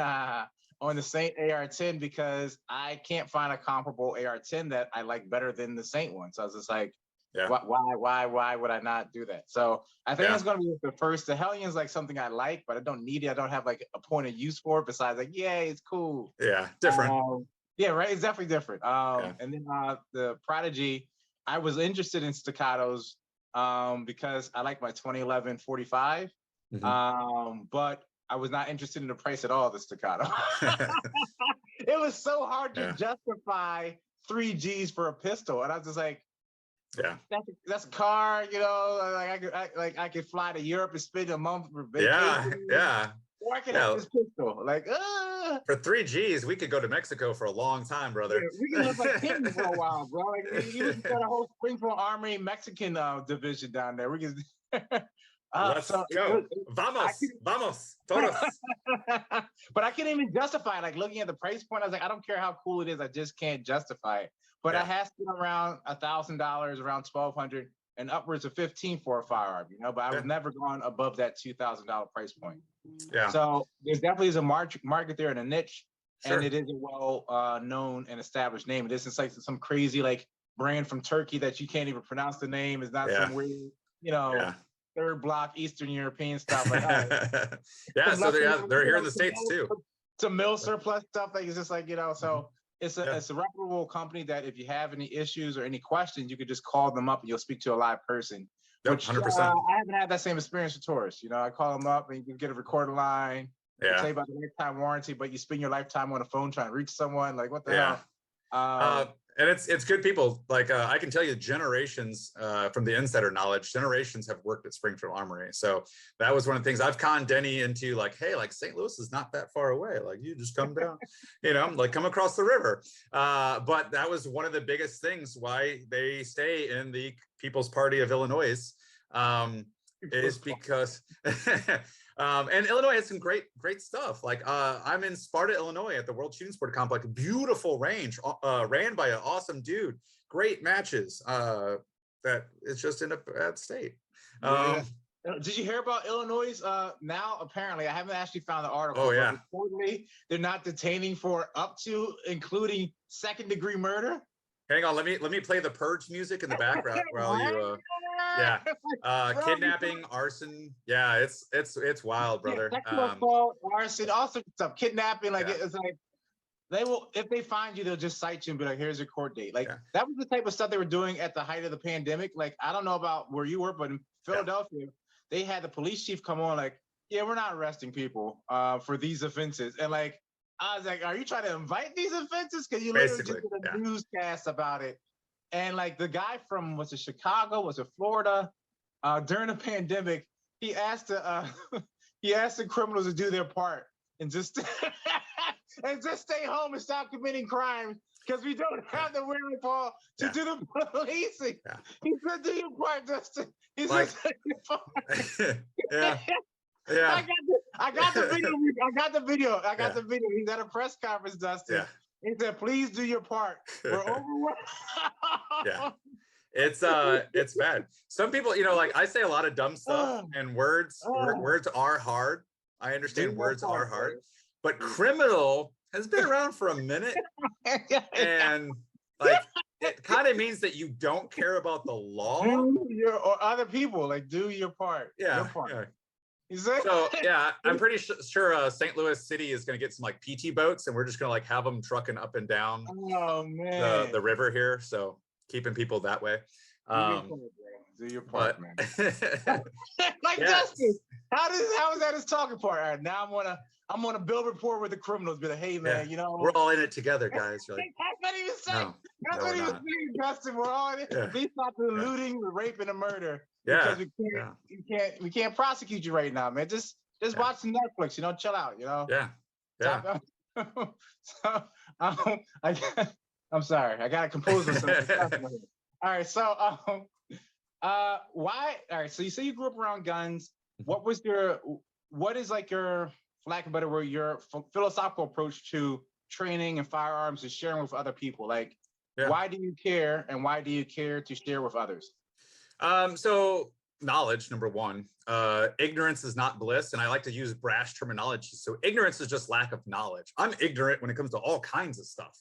on the Saint AR-10 because I can't find a comparable AR-10 that I like better than the Saint one. So I was just like, why would I not do that? So I think that's going to be the first. The Hellion's like something I like, but I don't need it. I don't have like a point of use for it besides like, yay, it's cool. Yeah, different. Yeah, right. It's definitely different. And then the Prodigy, I was interested in staccatos because I like my 2011 45, but I was not interested in the price at all. The staccato. It was so hard to justify 3 G's for a pistol, and I was just like. Yeah, that's a car, you know. Like I could fly to Europe and spend a month for vacation. Yeah. Or I could have this pistol. Like, for 3 G's, we could go to Mexico for a long time, brother. Yeah, we can live like kings for a while, bro. Like, you got a whole Springfield Armory Mexican division down there. We can. Let's go. Vamos, todos. But I can't even justify it. Like looking at the price point, I was like, I don't care how cool it is, I just can't justify it. But I have spent around $1,000, around $1,200, and upwards of $1,500 for a firearm, you know. But I was never going above that $2,000 price point. Yeah. So there definitely is a market there in a niche, and it is a well known and established name. It isn't like some crazy like brand from Turkey that you can't even pronounce the name. It's not some weird, you know, third block Eastern European stuff like that. So they're here in the States too. Some mill surplus stuff. Like it's just like, you know, so. It's a reputable company that if you have any issues or any questions, you could just call them up and you'll speak to a live person. Which 100%. I haven't had that same experience with tourists. You know, I call them up and you can get a recorded line. They tell you about the lifetime warranty, but you spend your lifetime on the phone trying to reach someone. Like, what the hell? And it's good people. Like I can tell you generations from the insider knowledge, generations have worked at Springfield Armory. So that was one of the things I've conned Denny into, like, hey, like St. Louis is not that far away. Like you just come down, you know, like come across the river. But that was one of the biggest things why they stay in the People's Party of Illinois is because and Illinois has some great stuff. Like I'm in Sparta, Illinois at the World Shooting Sport Complex. Beautiful range, ran by an awesome dude. Great matches. That it's just in a bad state. Did you hear about Illinois? Now apparently, I haven't actually found the article. Oh yeah. But reportedly, they're not detaining for up to including second-degree murder. Hang on, let me play the Purge music in the background while you. Kidnapping, arson. Yeah, it's wild, brother. Assault, arson, all sorts of stuff. Kidnapping, like it's like they will, if they find you, they'll just cite you and be like, here's your court date. Like that was the type of stuff they were doing at the height of the pandemic. Like, I don't know about where you were, but in Philadelphia, they had the police chief come on, like, yeah, we're not arresting people for these offenses. And like, I was like, are you trying to invite these offenses? Because you literally just did a newscast about it. And like the guy from, was it Chicago, was it Florida? During the pandemic, he asked the criminals to do their part and just and just stay home and stop committing crimes because we don't have the wherewithal to do the policing. He said, "Do your part, Justin." He said, Yeah. I got the video. I got the video. I got the video. He's at a press conference, Dustin. Yeah. He said, "Please do your part. We're overworked." Yeah. It's bad. Some people, like I say a lot of dumb stuff and words are hard. I understand words are hard, but criminal has been around for a minute. And like, it kind of means that you don't care about the law. Or other people, like, do your part. Yeah. Your part. Yeah. So yeah, I'm pretty sure St. Louis City is going to get some like PT boats, and we're just going to like have them trucking up and down the river here. So keeping people that way. Do your part, man. Like yeah. Justin, how is that his talking part? All right, now I'm gonna build rapport with the criminals. Be like, hey man, we're all in it together, guys. You're like, that's what he was saying. No, that's what he was saying, Justin. We're all in it. We stop the looting, the rape, and the murder. Yeah. Because we can't prosecute you right now, man. Just watch some Netflix. Chill out. Yeah. Yeah. So I'm sorry. I gotta compose myself. All right. So why? All right. So you say you grew up around guns. What is like your, for lack of a better word, your philosophical approach to training and firearms and sharing with other people? Like, why do you care, and why do you care to share with others? So knowledge, number one. Ignorance is not bliss, and I like to use brash terminology. So ignorance is just lack of knowledge. I'm ignorant when it comes to all kinds of stuff.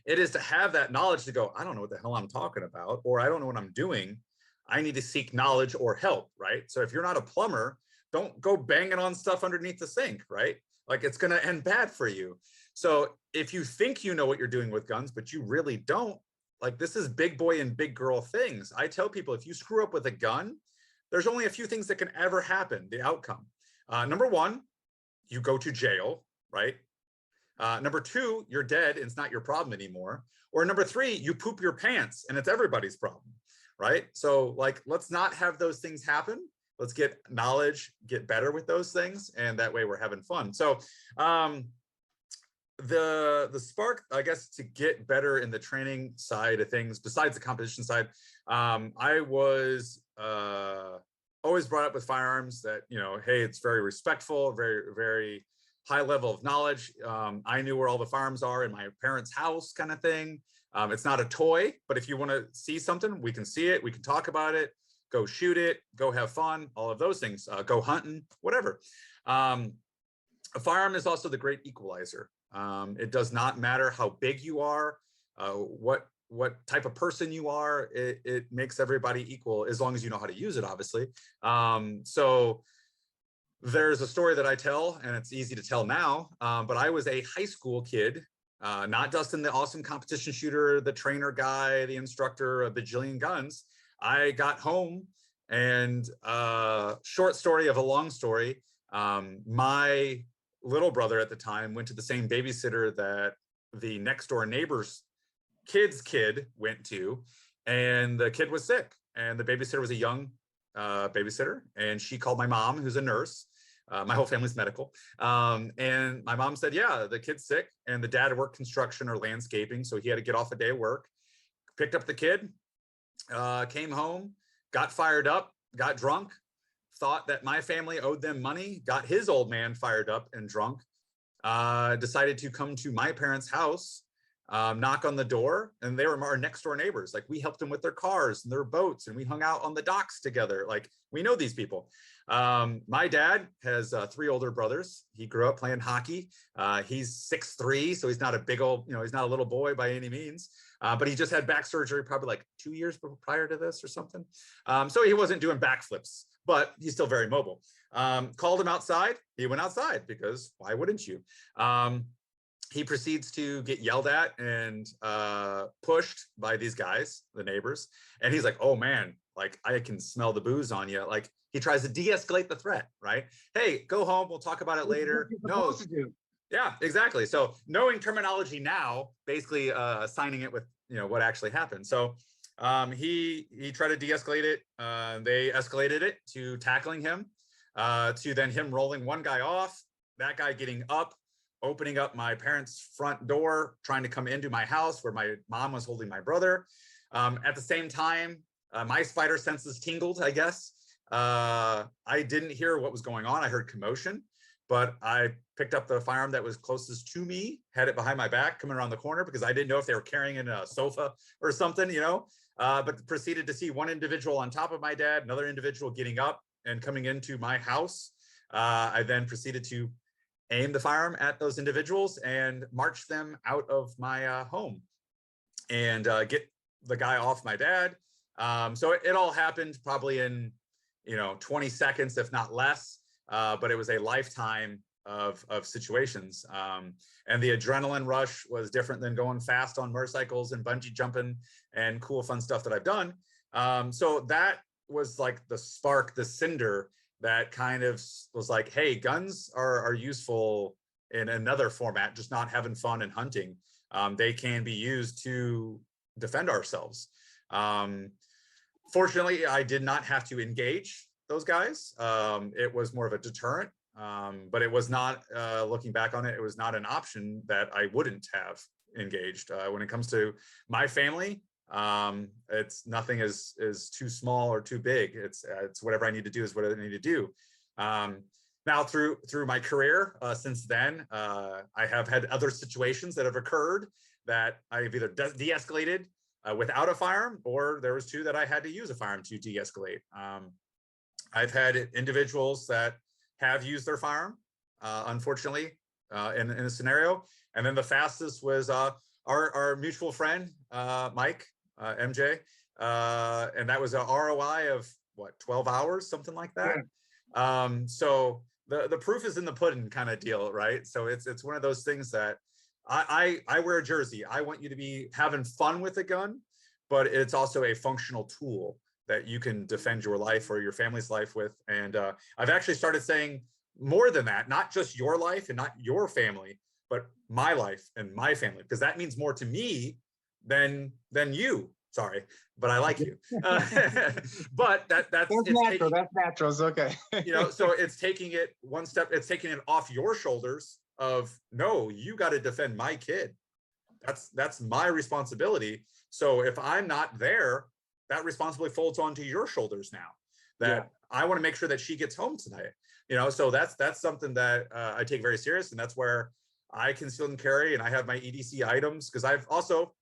It is to have that knowledge to go, I don't know what the hell I'm talking about, or I don't know what I'm doing. I need to seek knowledge or help, right? So if you're not a plumber, don't go banging on stuff underneath the sink, right? Like, it's going to end bad for you. So if you think you know what you're doing with guns, but you really don't, like, this is big boy and big girl things. I tell people, if you screw up with a gun, there's only a few things that can ever happen, the outcome. Number one, you go to jail, right? Number two, you're dead and it's not your problem anymore. Or number three, you poop your pants and it's everybody's problem, right? So like, let's not have those things happen. Let's get knowledge, get better with those things. And that way we're having fun. So the spark, I guess, to get better in the training side of things, besides the competition side, I was always brought up with firearms that, hey, it's very respectful, very, very high level of knowledge. I knew where all the firearms are in my parents' house, kind of thing. It's not a toy, but if you want to see something, we can see it, we can talk about it, go shoot it, go have fun, all of those things, go hunting, whatever. A firearm is also the great equalizer. It does not matter how big you are, what type of person you are, it makes everybody equal as long as you know how to use it, obviously. So there's a story that I tell, and it's easy to tell now, but I was a high school kid, not Dustin, the awesome competition shooter, the trainer guy, the instructor, a bajillion guns. I got home, and short story of a long story, my little brother at the time went to the same babysitter that the next door neighbor's kid went to, and the kid was sick, and the babysitter was a young babysitter, and she called my mom, who's a nurse. My whole family's medical. And my mom said, yeah, the kid's sick, and the dad worked construction or landscaping, so he had to get off a day of work, picked up the kid, came home, got fired up, got drunk, thought that my family owed them money, got his old man fired up and drunk, decided to come to my parents' house, knock on the door, and they were our next door neighbors. Like, we helped them with their cars and their boats, and we hung out on the docks together. Like, we know these people. My dad has 3 older brothers. He grew up playing hockey. He's 6'3", so he's not a big old, he's not a little boy by any means, but he just had back surgery probably like 2 years prior to this or something. So he wasn't doing backflips, but he's still very mobile. Called him outside. He went outside because why wouldn't you? He proceeds to get yelled at and pushed by these guys, the neighbors. And he's like, oh man, like, I can smell the booze on you. Like, he tries to de-escalate the threat, right? Hey, go home. We'll talk about it later. No. Yeah, exactly. So knowing terminology now, basically assigning it with, what actually happened. So he tried to de-escalate it. They escalated it to tackling him, to then him rolling one guy off, that guy getting up, opening up my parents' front door, trying to come into my house where my mom was holding my brother. At the same time, my spider senses tingled, I guess, I didn't hear what was going on. I heard commotion, but I picked up the firearm that was closest to me, had it behind my back, coming around the corner, because I didn't know if they were carrying in a sofa or something, you know, but proceeded to see one individual on top of my dad, another individual getting up and coming into my house. I then proceeded to aim the firearm at those individuals and march them out of my home and get the guy off my dad. So it all happened probably in, 20 seconds, if not less. But it was a lifetime of situations. And the adrenaline rush was different than going fast on motorcycles and bungee jumping and cool, fun stuff that I've done. So that was like the spark, the cinder that kind of was like, hey, guns are useful in another format, just not having fun and hunting. They can be used to defend ourselves. Fortunately, I did not have to engage those guys. It was more of a deterrent, but it was not, looking back on it, it was not an option that I wouldn't have engaged. When it comes to my family, it's nothing is too small or too big. It's whatever I need to do is what I need to do. Now through my career, since then, I have had other situations that have occurred that I've either de-escalated without a firearm, or there was two that I had to use a firearm to de-escalate. I've had individuals that have used their firearm, unfortunately, in a scenario. And then the fastest was our mutual friend, Mike, MJ. And that was a ROI of what, 12 hours, something like that. Yeah. So the proof is in the pudding kind of deal, right? So it's one of those things that I wear a jersey. I want you to be having fun with a gun, but it's also a functional tool that you can defend your life or your family's life with. And I've actually started saying more than that, not just your life and not your family, but my life and my family, because that means more to me than you. Sorry, but I like you. But that's natural. That's natural. It's okay. So it's taking it one step. It's taking it off your shoulders of, no, you got to defend my kid. That's my responsibility. So if I'm not there, that responsibility folds onto your shoulders now. That I want to make sure that she gets home tonight. So that's something that I take very serious, and that's where I conceal and carry, and I have my EDC items, because I've also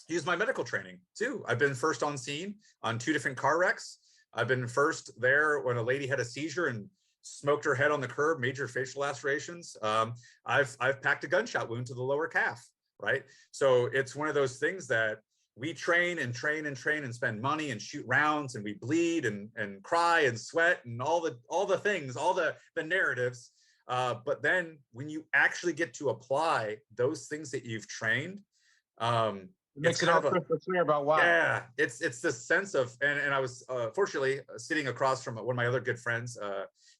used my medical training too. I've been first on scene on 2 different car wrecks. I've been first there when a lady had a seizure and smoked her head on the curb, major facial lacerations. I've packed a gunshot wound to the lower calf, right? So it's one of those things that we train and train and train and spend money and shoot rounds, and we bleed and cry and sweat and all the things, all the narratives. But then when you actually get to apply those things that you've trained, it makes it all crystal clear about why. Yeah, it's this sense of, and I was fortunately sitting across from one of my other good friends,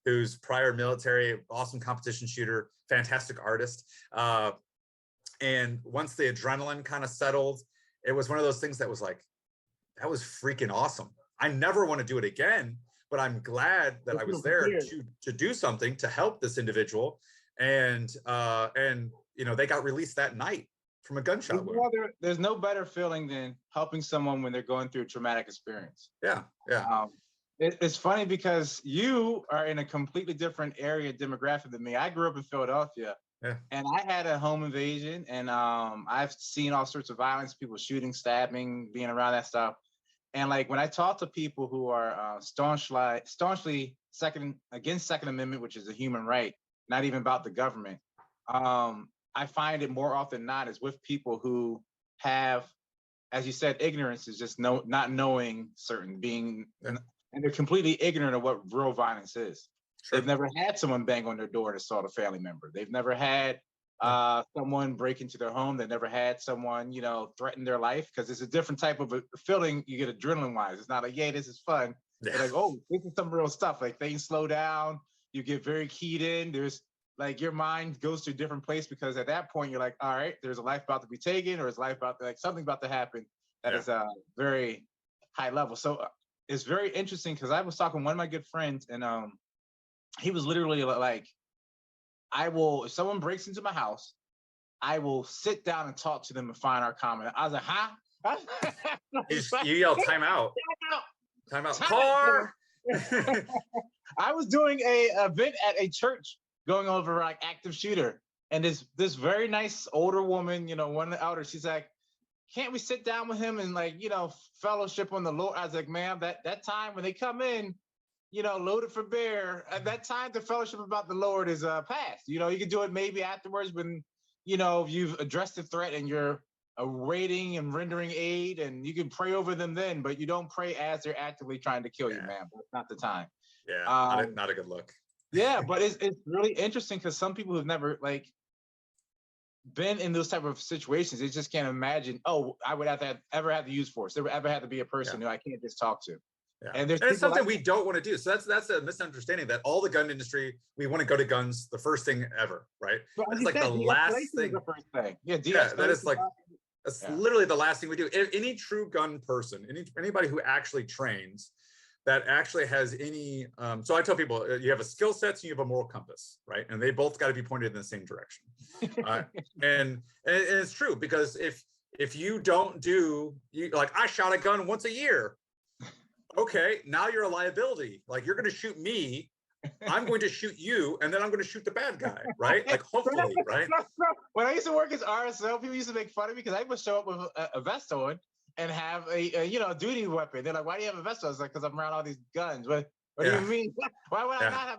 who's prior military, awesome competition shooter, fantastic artist. And once the adrenaline kind of settled, it was one of those things that was like, that was freaking awesome. I never want to do it again, but I'm glad that I was there to do something to help this individual. And they got released that night from a gunshot wound. There's no better feeling than helping someone when they're going through a traumatic experience. Yeah. It's funny because you are in a completely different area demographic than me. I grew up in Philadelphia. Yeah. And I had a home invasion, and I've seen all sorts of violence, people shooting, stabbing, being around that stuff. And like when I talk to people who are staunchly against Second Amendment, which is a human right, not even about the government, I find it more often than not is with people who have, as you said, ignorance is just not knowing certain and they're completely ignorant of what real violence is. Sure. They've never had someone bang on their door and assault a family member. They've never had someone break into their home. They've never had someone, threaten their life, because it's a different type of a feeling you get adrenaline-wise. It's not like, yay, this is fun. Yeah. They're like, oh, this is some real stuff. Like things slow down. You get very keyed in. There's like your mind goes to a different place, because at that point you're like, all right, there's a life about to be taken, or is life about to, like something about to happen that is a very high level. So it's very interesting, because I was talking to one of my good friends, and he was literally like, if someone breaks into my house, I will sit down and talk to them and find our common. I was like, huh? You yell, time out. Time out. Car. I was doing a event at a church going over like active shooter, and this very nice older woman, you know, one elder, she's like, can't we sit down with him and like, you know, fellowship on the Lord? I was like, ma'am, that time when they come in, you know, loaded for bear, at that time the fellowship about the Lord is past. You know, you can do it maybe afterwards when, you know, you've addressed the threat and you're awaiting and rendering aid, and you can pray over them then, but you don't pray as they're actively trying to kill you, ma'am. That's not the time. Yeah, not a good look. Yeah, but it's really interesting because some people who've never like been in those type of situations, they just can't imagine, oh, I would ever have to use force. There would ever have to be a person who I can't just talk to. Yeah. And it's something we don't want to do. So that's a misunderstanding that all the gun industry, we want to go to guns the first thing ever, right? It's like the last thing. The first thing. Yeah, that is like, that's literally the last thing we do. Any true gun person, anybody who actually trains, that actually has any, so I tell people, you have a skill set and you have a moral compass, right? And they both got to be pointed in the same direction. And it's true, because if you don't do, like, I shot a gun once a year. Okay, now you're a liability. Like, you're going to shoot me, I'm going to shoot you, and then I'm going to shoot the bad guy, right? Like, hopefully, right? When I used to work as RSO, people used to make fun of me because I would show up with a vest on and have a you know, duty weapon. They're like, why do you have a vest on? I was like, because I'm around all these guns. What do you mean? Why would I not have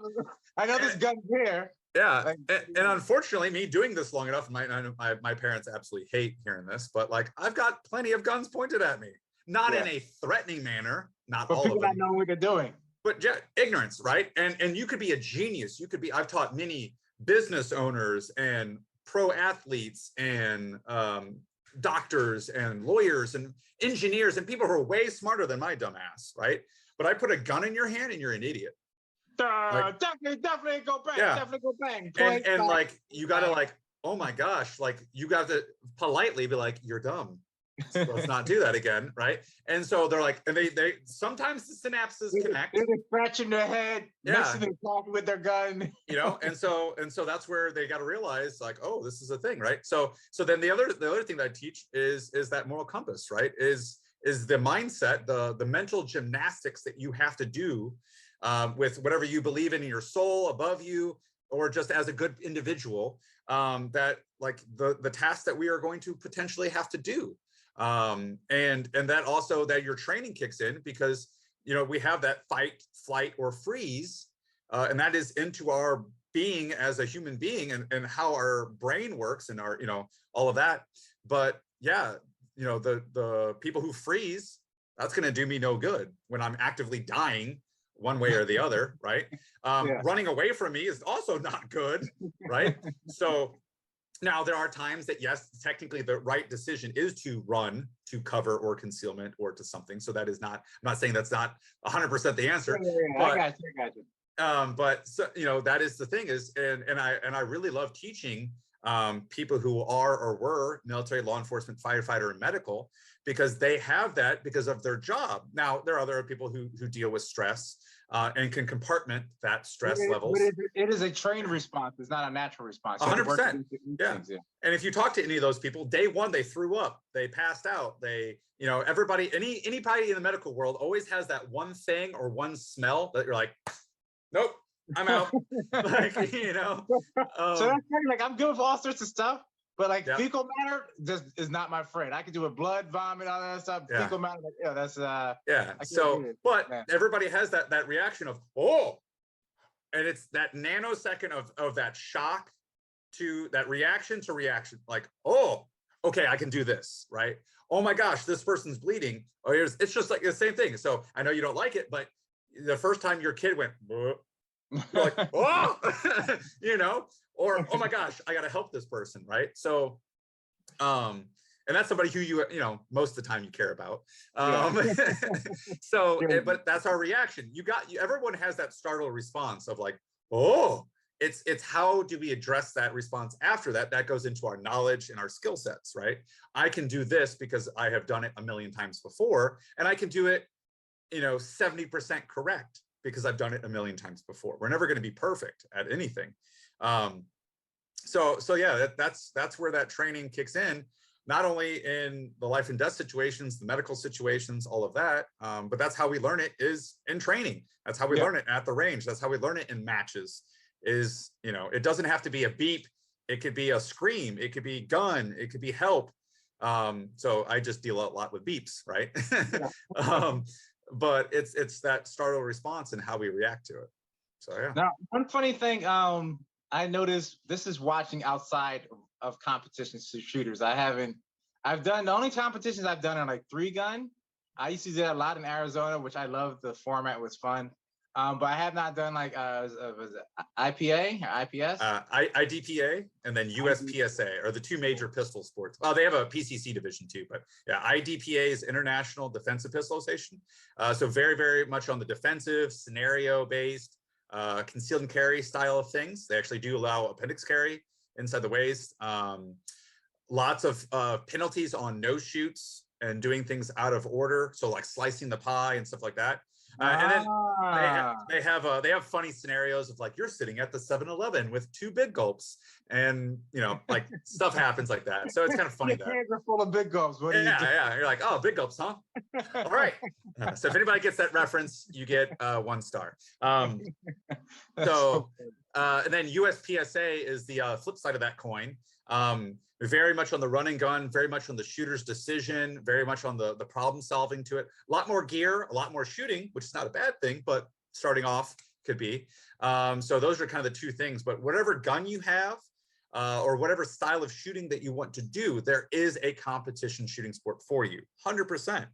I know this gun's here. Yeah, like, and unfortunately, me doing this long enough, my parents absolutely hate hearing this, but like, I've got plenty of guns pointed at me. Not in a threatening manner, not but all of them. People not knowing what they're doing. But ignorance, right? And you could be a genius. You could be, I've taught many business owners and pro athletes and doctors and lawyers and engineers and people who are way smarter than my dumb ass, right? But I put a gun in your hand and you're an idiot. Like, definitely go bang, definitely go bang. And like, you gotta like, oh my gosh, like, you got to politely be like, you're dumb. So let's not do that again, right? And so they're like, and they sometimes the synapses connect. They're scratching their head, mixing their coffee with their gun. You know, and so that's where they got to realize, like, oh, this is a thing, right? So then the other thing that I teach is that moral compass, right? Is the mindset, the mental gymnastics that you have to do with whatever you believe in your soul above you, or just as a good individual, that like the task that we are going to potentially have to do. And that also that your training kicks in, because, you know, we have that fight, flight, or freeze, and that is into our being as a human being, and how our brain works and our, you know, all of that. But yeah, you know, the people who freeze, that's going to do me no good when I'm actively dying one way or the other, right? Running away from me is also not good, right? So now, there are times that, yes, technically the right decision is to run to cover or concealment or to something. So that is not, I'm not saying that's not 100% the answer. But, I got you. But so, you know, that is the thing is, and I really love teaching people who are or were military, law enforcement, firefighter, and medical, because they have that because of their job. Now, there are other people who deal with stress and can compartment that stress levels. But it is a trained response. It's not a natural response. 100%. Yeah. And if you talk to any of those people, day one, they threw up, they passed out, they, you know, everybody, anybody in the medical world always has that one thing or one smell that you're like, nope, I'm out. Like, you know. So that's kind of like, I'm good with all sorts of stuff, but like fecal matter just is not my friend. I can do a blood, vomit, all that stuff. Fecal matter, like, yeah, that's So, but everybody has that reaction of, oh, and it's that nanosecond of that shock to that reaction to reaction, like, oh, okay, I can do this, right? Oh my gosh, this person's bleeding. Oh, it's just like the same thing. So I know you don't like it, but the first time your kid went, you're like, oh, you know, or, oh my gosh, I got to help this person, right? So, and that's somebody who you know, most of the time you care about. So, but that's our reaction. Everyone has that startled response of like, oh, it's how do we address that response after that? That goes into our knowledge and our skill sets, right? I can do this because I have done it a million times before, and I can do it, you know, 70% correct because I've done it a million times before. We're never going to be perfect at anything. So yeah, that's where that training kicks in. not only in the life and death situations, the medical situations, all of that, but that's how we learn it is in training. That's how we learn it at the range. That's how we learn it in matches is, you know, it doesn't have to be a beep. It could be a scream. It could be gun. It could be help. So I just deal a lot with beeps, right? But it's that startle response and how we react to it. So yeah. Now, one funny thing I noticed, this is watching outside of competitions to shooters. I've done, the only competitions I've done are like 3-gun. I used to do that a lot in Arizona, which I loved. The format was fun. But I have not done like was it IPA or IPS? IDPA and then USPSA are the two major pistol sports. Well, they have a PCC division too, but yeah, IDPA is International Defensive Pistol Association. So very, very much on the defensive, scenario-based, concealed and carry style of things. They actually do allow appendix carry inside the waist. Lots of penalties on no shoots and doing things out of order. So like slicing the pie and stuff like that. And then they have funny scenarios of like, you're sitting at the 7-Eleven with 2 big gulps and, you know, like stuff happens like that. So it's kind of funny. Your hands are full of big gulps. What do you do? Yeah. You're like, oh, big gulps, huh? All right. So if anybody gets that reference, you get 1 star. And then USPSA is the flip side of that coin. Very much on the run and gun, very much on the shooter's decision, very much on the problem solving to it. A lot more gear, a lot more shooting, which is not a bad thing, but starting off could be. So those are kind of the 2 things. But whatever gun you have, or whatever style of shooting that you want to do, there is a competition shooting sport for you, 100%.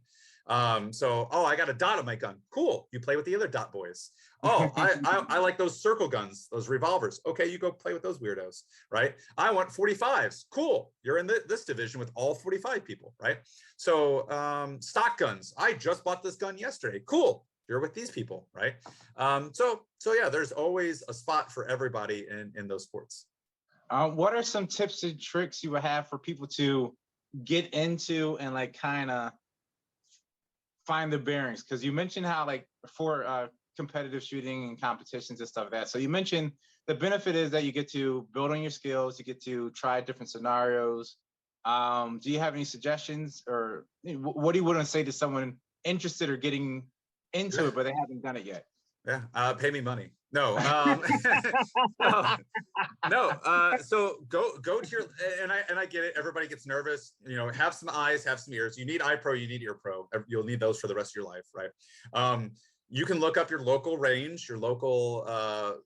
So, oh, I got a dot on my gun. Cool. You play with the other dot boys. Oh, I like those circle guns, those revolvers. Okay, you go play with those weirdos, right? I want 45s. Cool. You're in this division with all 45 people, right? So stock guns. I just bought this gun yesterday. Cool. You're with these people, right? So yeah, there's always a spot for everybody in those sports. What are some tips and tricks you would have for people to get into and like kind of find the bearings? Because you mentioned how like for competitive shooting and competitions and stuff like that. So you mentioned the benefit is that you get to build on your skills, you get to try different scenarios. Do you have any suggestions, or what do you want to say to someone interested or getting into it, but they haven't done it yet? Yeah, pay me money. No, so go to your, and I get it. Everybody gets nervous. You know, have some eyes, have some ears. You need eye pro, you need ear pro. You'll need those for the rest of your life, right? You can look up your local range, your local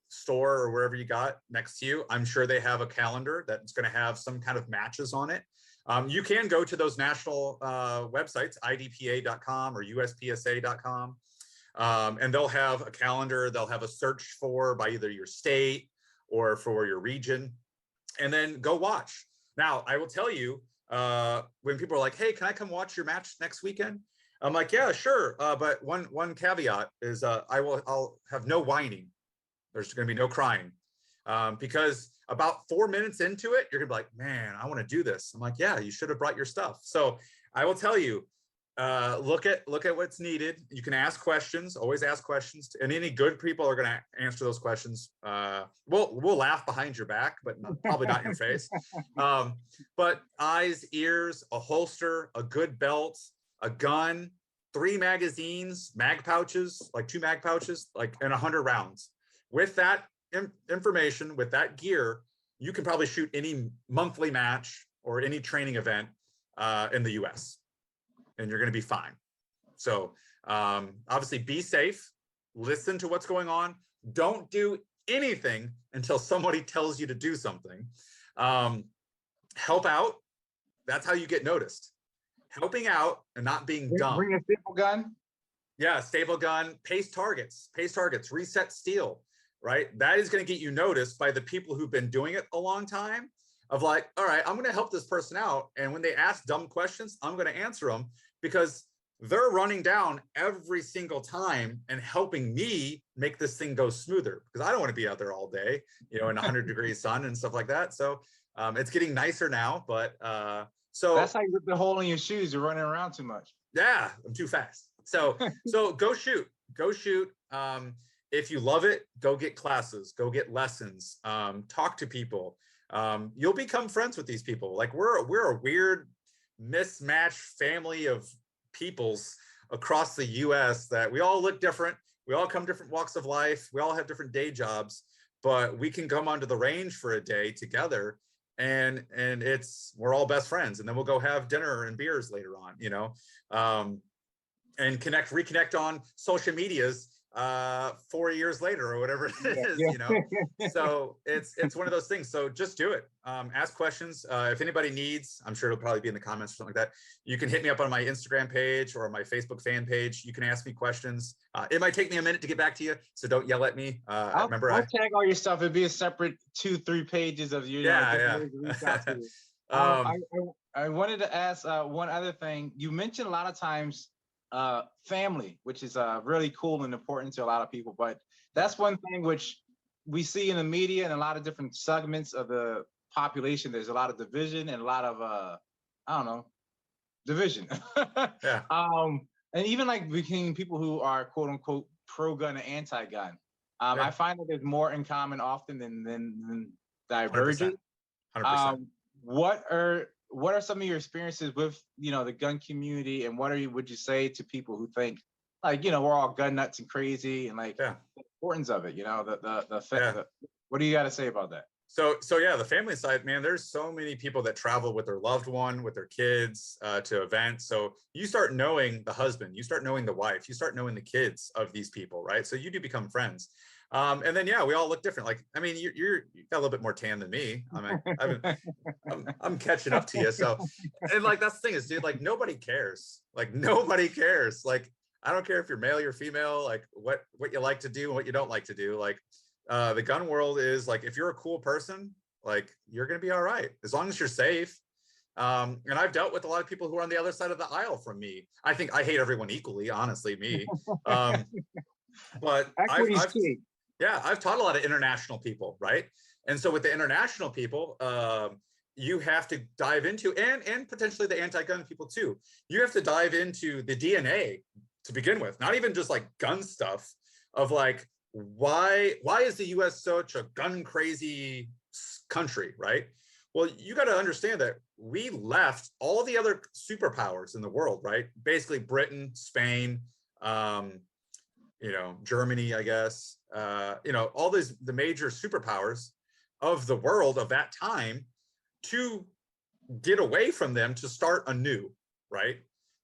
store, or wherever you got next to you. I'm sure they have a calendar that's going to have some kind of matches on it. You can go to those national websites, idpa.com or uspsa.com. And they'll have a calendar, they'll have a search for by either your state or for your region, and then go watch. Now, I will tell you, when people are like, hey, can I come watch your match next weekend? I'm like, yeah, sure. But one caveat is I'll have no whining. There's going to be no crying, because about 4 minutes into it, you're gonna be like, man, I want to do this. I'm like, yeah, you should have brought your stuff. So I will tell you, look at what's needed. You can ask questions, always ask questions, and any good people are going to answer those questions. We'll laugh behind your back, but probably not in your face. But eyes, ears, a holster, a good belt, a gun, 3 magazines, mag pouches, like 2 mag pouches, like, and 100 rounds. With that information, with that gear, you can probably shoot any monthly match or any training event in the US. And you're going to be fine. So obviously be safe, listen to what's going on. Don't do anything until somebody tells you to do something. Help out. That's how you get noticed. Helping out and not being dumb. Bring a staple gun. Yeah, staple gun, pace targets, reset steel, right? That is going to get you noticed by the people who've been doing it a long time. Of like, all right, I'm going to help this person out. And when they ask dumb questions, I'm going to answer them because they're running down every single time and helping me make this thing go smoother, because I don't want to be out there all day, you know, in 100-degree sun and stuff like that. So it's getting nicer now, but so that's how you rip the hole in your shoes. You're running around too much. Yeah, I'm too fast. So go shoot. If you love it, go get classes, go get lessons, talk to people. You'll become friends with these people. Like we're a weird mismatched family of peoples across the US that we all look different. We all come different walks of life. We all have different day jobs, but we can come onto the range for a day together, and we're all best friends. And then we'll go have dinner and beers later on, you know, and reconnect on social medias 4 years later or whatever it is, you know. So it's one of those things. So just do it. Ask questions. If anybody needs, I'm sure it'll probably be in the comments or something like that. You can hit me up on my Instagram page or my Facebook fan page. You can ask me questions. It might take me a minute to get back to you, so don't yell at me. I'll tag all your stuff. It'd be a separate 2-3 pages of you. I wanted to ask one other thing. You mentioned a lot of times family, which is really cool and important to a lot of people, but that's one thing which we see in the media and a lot of different segments of the population. There's a lot of division and a lot of I don't know, division. Yeah. And even like between people who are quote unquote pro-gun and anti-gun. I find that there's more in common often than divergent. 100%. What are some of your experiences with, you know, the gun community, and would you say to people who think, like, you know, we're all gun nuts and crazy, and like the importance of it, you know, what do you got to say about that? So yeah, the family side, man, there's so many people that travel with their loved one, with their kids to events. So you start knowing the husband, you start knowing the wife, you start knowing the kids of these people, right? So you do become friends. And then, yeah, we all look different. Like, I mean, you got a little bit more tan than me. I'm catching up to you. So, and like, that's the thing is, dude, like nobody cares. Like nobody cares. Like, I don't care if you're male or female, like what you like to do and what you don't like to do. Like, the gun world is like, if you're a cool person, like you're going to be all right, as long as you're safe. And I've dealt with a lot of people who are on the other side of the aisle from me. I think I hate everyone equally, honestly, me. But I've taught a lot of international people, right? And so with the international people, you have to dive into, and potentially the anti-gun people too, you have to dive into the DNA to begin with, not even just like gun stuff of like, why is the US such a gun crazy country, right? Well, you got to understand that we left all the other superpowers in the world, right? Basically Britain, Spain, you know, Germany, I guess, you know, all the major superpowers of the world of that time, to get away from them to start anew, right?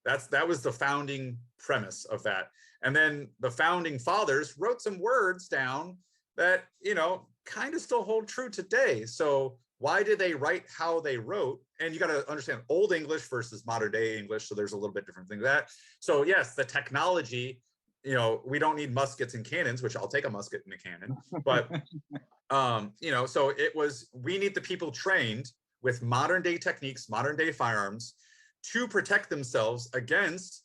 That was the founding premise of that. And then the founding fathers wrote some words down that, you know, kind of still hold true today. So why did they write how they wrote? And you got to understand Old English versus modern day English. So there's a little bit different thing that. So yes, the technology, you know, we don't need muskets and cannons, which I'll take a musket and a cannon, but, you know, so we need the people trained with modern day techniques, modern day firearms to protect themselves against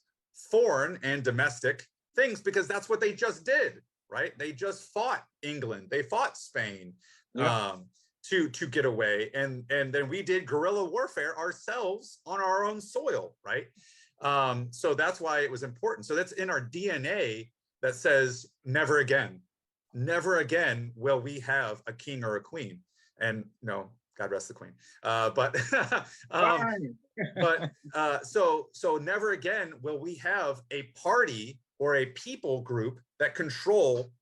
foreign and domestic things, because that's what they just did, right? They just fought England, they fought Spain to get away. And then we did guerrilla warfare ourselves on our own soil, right? So that's why it was important. So that's in our DNA that says never again will we have a king or a queen. And no, God rest the queen. So never again will we have a party or a people group that control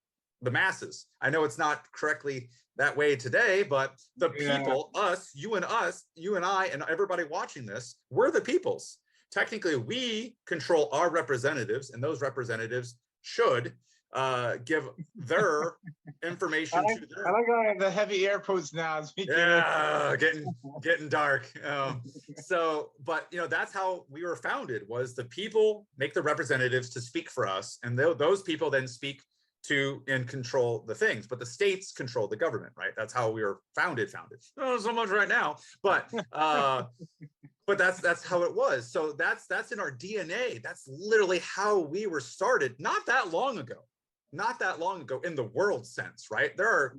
the masses. I know it's not correctly that way today, but the people, us, you and I, and everybody watching this, we're the peoples. Technically, we control our representatives, and those representatives should give their information to their. I like how I have the heavy air quotes now. Yeah, getting dark. So, but you know, that's how we were founded. Was the people make the representatives to speak for us, and those people then speak to and control the things. But the states control the government, right? That's how we were founded. Not so much right now, but. But that's how it was. So that's in our DNA. That's literally how we were started. Not that long ago in the world sense, right? There are,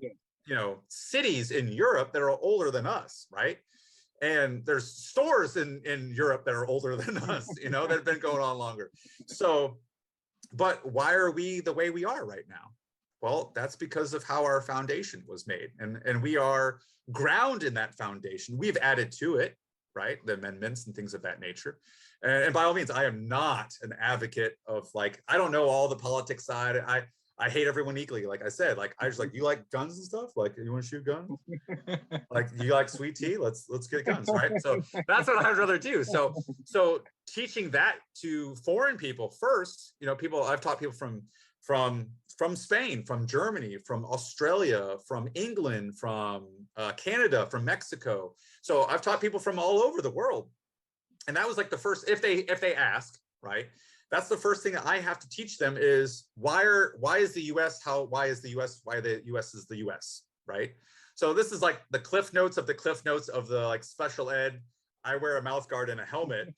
you know, cities in Europe that are older than us, right? And there's stores in Europe that are older than us, you know, that have been going on longer. So, but why are we the way we are right now? Well, that's because of how our foundation was made. And we are ground in that foundation. We've added to it. right? The amendments and things of that nature. And by all means, I am not an advocate of like, I don't know all the politics side. I hate everyone equally. Like I said, like I just like, you like guns and stuff? Like you want to shoot guns? Like you like sweet tea? Let's get guns, right? So that's what I'd rather do. So teaching that to foreign people first, you know, I've taught people from Spain, from Germany, from Australia, from England, from Canada, from Mexico. So I've taught people from all over the world. And that was like the first, if they ask, right? That's the first thing that I have to teach them is why is the US why the US is the US, right? So this is like the cliff notes of the like special ed, I wear a mouth guard and a helmet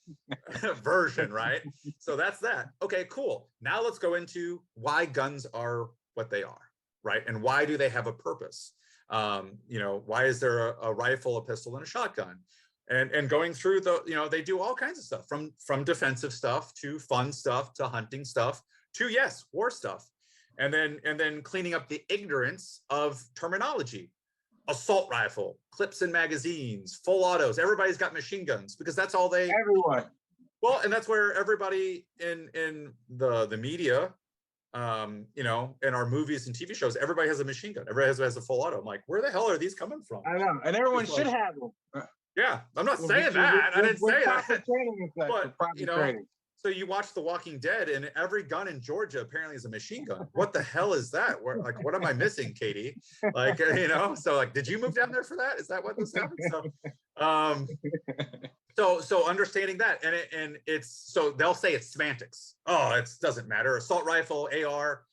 version, right? So that's that. Okay, cool. Now let's go into why guns are what they are, right? And why do they have a purpose? You know, why is there a rifle, a pistol, and a shotgun? And going through the, you know, they do all kinds of stuff from defensive stuff to fun stuff to hunting stuff to, yes, war stuff. And then cleaning up the ignorance of terminology. Assault rifle, clips and magazines, full autos. Everybody's got machine guns because that's all everyone. Well, and that's where everybody in the media, you know, in our movies and TV shows, everybody has a machine gun. Everybody has a full auto. I'm like, where the hell are these coming from? I know, and everyone should have them. Yeah, I'm not saying that. I didn't say that. But you know, training. So you watch The Walking Dead, and every gun in Georgia apparently is a machine gun. What the hell is that? Like, what am I missing, Katie? Like, you know, so like, did you move down there for that? Is that what this happened? So understanding that, and it's, so they'll say it's semantics. Oh, it doesn't matter. Assault rifle, AR,